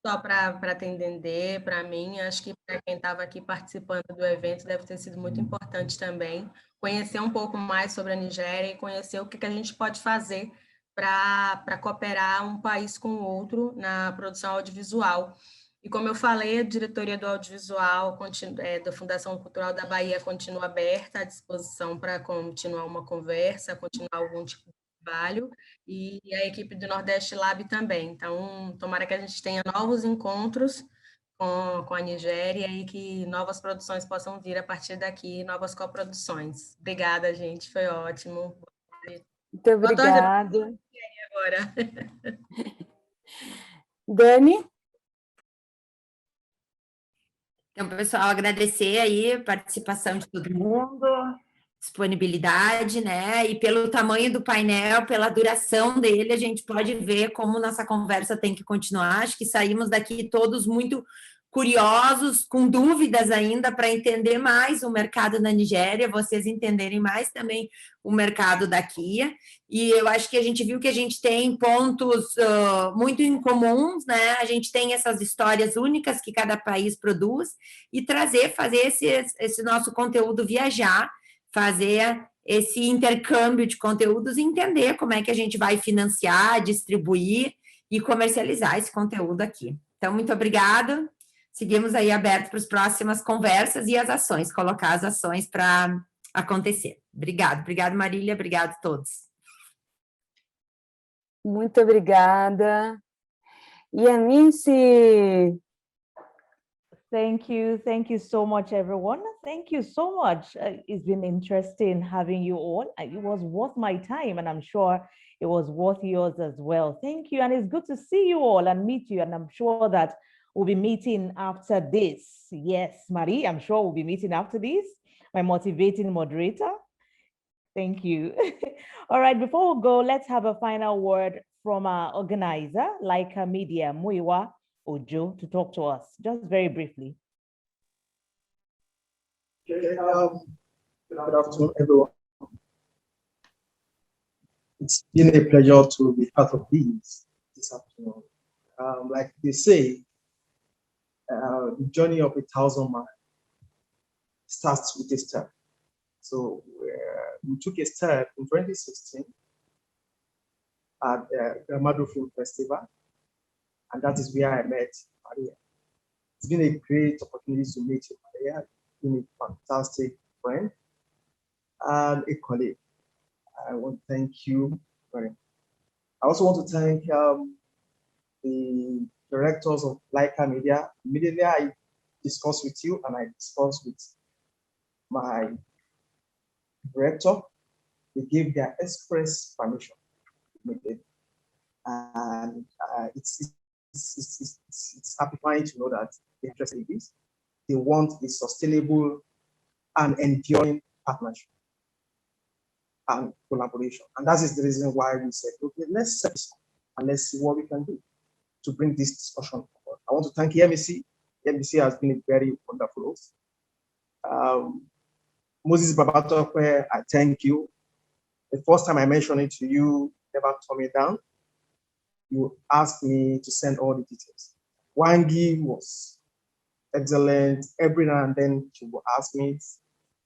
só para Tem Dendê, para mim, acho que para quem estava aqui participando do evento deve ter sido muito importante também, conhecer um pouco mais sobre a Nigéria e conhecer o que a gente pode fazer para cooperar um país com o outro na produção audiovisual. E como eu falei, a diretoria do audiovisual da Fundação Cultural da Bahia continua aberta, à disposição para continuar uma conversa, continuar algum tipo de trabalho, e a equipe do Nordeste Lab também. Então, tomara que a gente tenha novos encontros com a Nigéria e que novas produções possam vir a partir daqui, novas coproduções. Obrigada, gente, foi ótimo. Muito obrigada. Agora. Dani? Então, pessoal, agradecer aí a participação de todo mundo, disponibilidade, né? E pelo tamanho do painel, pela duração dele, a gente pode ver como nossa conversa tem que continuar. Acho que saímos daqui todos muito curiosos, com dúvidas ainda para entender mais o mercado na Nigéria, vocês entenderem mais também o mercado daqui. E eu acho que a gente viu que a gente tem pontos muito incomuns, né? A gente tem essas histórias únicas que cada país produz e fazer esse nosso conteúdo viajar, fazer esse intercâmbio de conteúdos e entender como é que a gente vai financiar, distribuir e comercializar esse conteúdo aqui. Então, muito obrigada. Seguimos aí abertos para as próximas conversas e as ações, colocar as ações para acontecer. Obrigado, Marília, obrigado a todos. Muito obrigada. Yemisi. Thank you so much, everyone. Thank you so much. It's been interesting having you all. It was worth my time, and I'm sure it was worth yours as well. Thank you, and it's good to see you all and meet you, and I'm sure that we'll be meeting after this. Yes, Marie, I'm sure we'll be meeting after this. My motivating moderator. Thank you. All right, before we go, let's have a final word from our organizer, Laika Media, Muyiwa Ojo, to talk to us, just very briefly. Okay, good afternoon, everyone. It's been a pleasure to be part of this afternoon. Like they say, the journey of 1,000 miles starts with a step. So we took a step in 2016 at the Gramado Film Festival, and that is where I met Maria. It's been a great opportunity to meet you, Maria. You've been a fantastic friend and a colleague. I want to thank you very much. I also want to thank the directors of Laika Media. Immediately I discussed with you and I discussed with my director. They gave their express permission. And it's gratifying to know that they're interested in this. They want a sustainable and enduring partnership and collaboration. And that is the reason why we said, okay, let's set this up and let's see what we can do to bring this discussion forward. I want to thank Yemisi. Yemisi has been a very wonderful host. Moses Babatokwe, I thank you. The first time I mentioned it to you, never turned me down. You asked me to send all the details. Wangi was excellent. Every now and then she will ask me,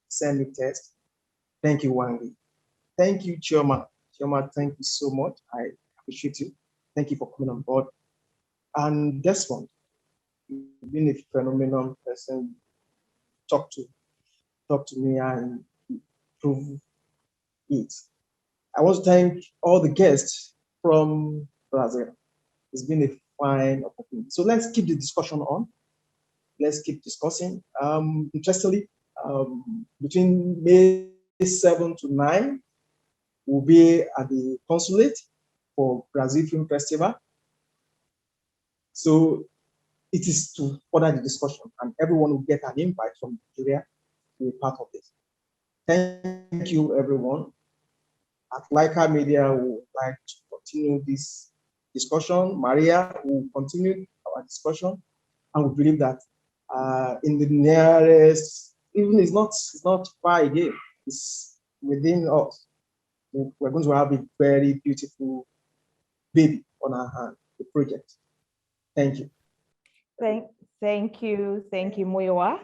send me text. Thank you, Wangi. Thank you, Chioma. Chioma, thank you so much. I appreciate you. Thank you for coming on board. And Desmond, you've been a phenomenal person. Talk to me and prove it. I want to thank all the guests from Brazil. It's been a fine opportunity. So let's keep the discussion on. Let's keep discussing. Interestingly, between May 7 to 9, we'll be at the consulate for Brazil Film Festival. So it is to further the discussion, and everyone will get an invite from Nigeria to be part of this. Thank you, everyone. At Laika Media, we would like to continue this discussion. Maria will continue our discussion, and we believe that in the nearest, even it's not far again, it's within us. We're going to have a very beautiful baby on our hand, the project. Thank you. Thank you, Muyiwa.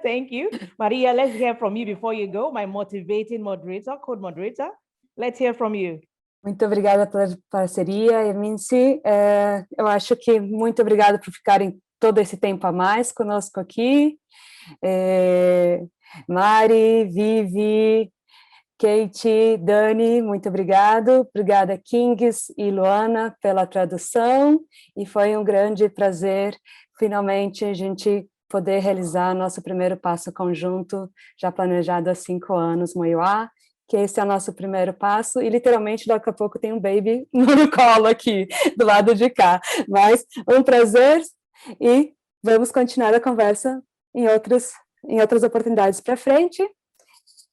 Thank you. Maria, let's hear from you before you go, my motivating moderator, co-moderator. Let's hear from you. Muito obrigada pela parceria, Yemisi. Eu acho que muito obrigada por ficarem todo esse tempo a mais conosco aqui. Mari, Vivi, Keyti, Dani, muito obrigado. Obrigada, Kings e Luana, pela tradução. E foi um grande prazer, finalmente, a gente poder realizar nosso primeiro passo conjunto, já planejado há 5 anos, Muyiwa, que esse é o nosso primeiro passo, e literalmente daqui a pouco tem um baby no colo aqui, do lado de cá. Mas um prazer, e vamos continuar a conversa em outras oportunidades para frente.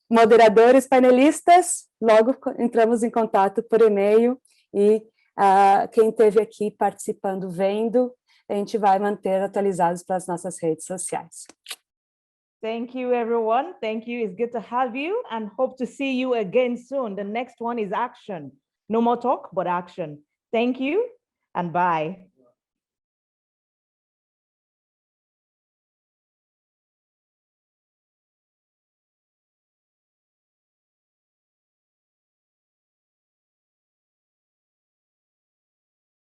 Moderadores, painelistas, logo entramos em contato por e-mail, e quem esteve aqui participando, vendo, a gente vai manter atualizados para as nossas redes sociais. Thank you, everyone. Thank you. It's good to have you and hope to see you again soon. The next one is action. No more talk, but action. Thank you and bye.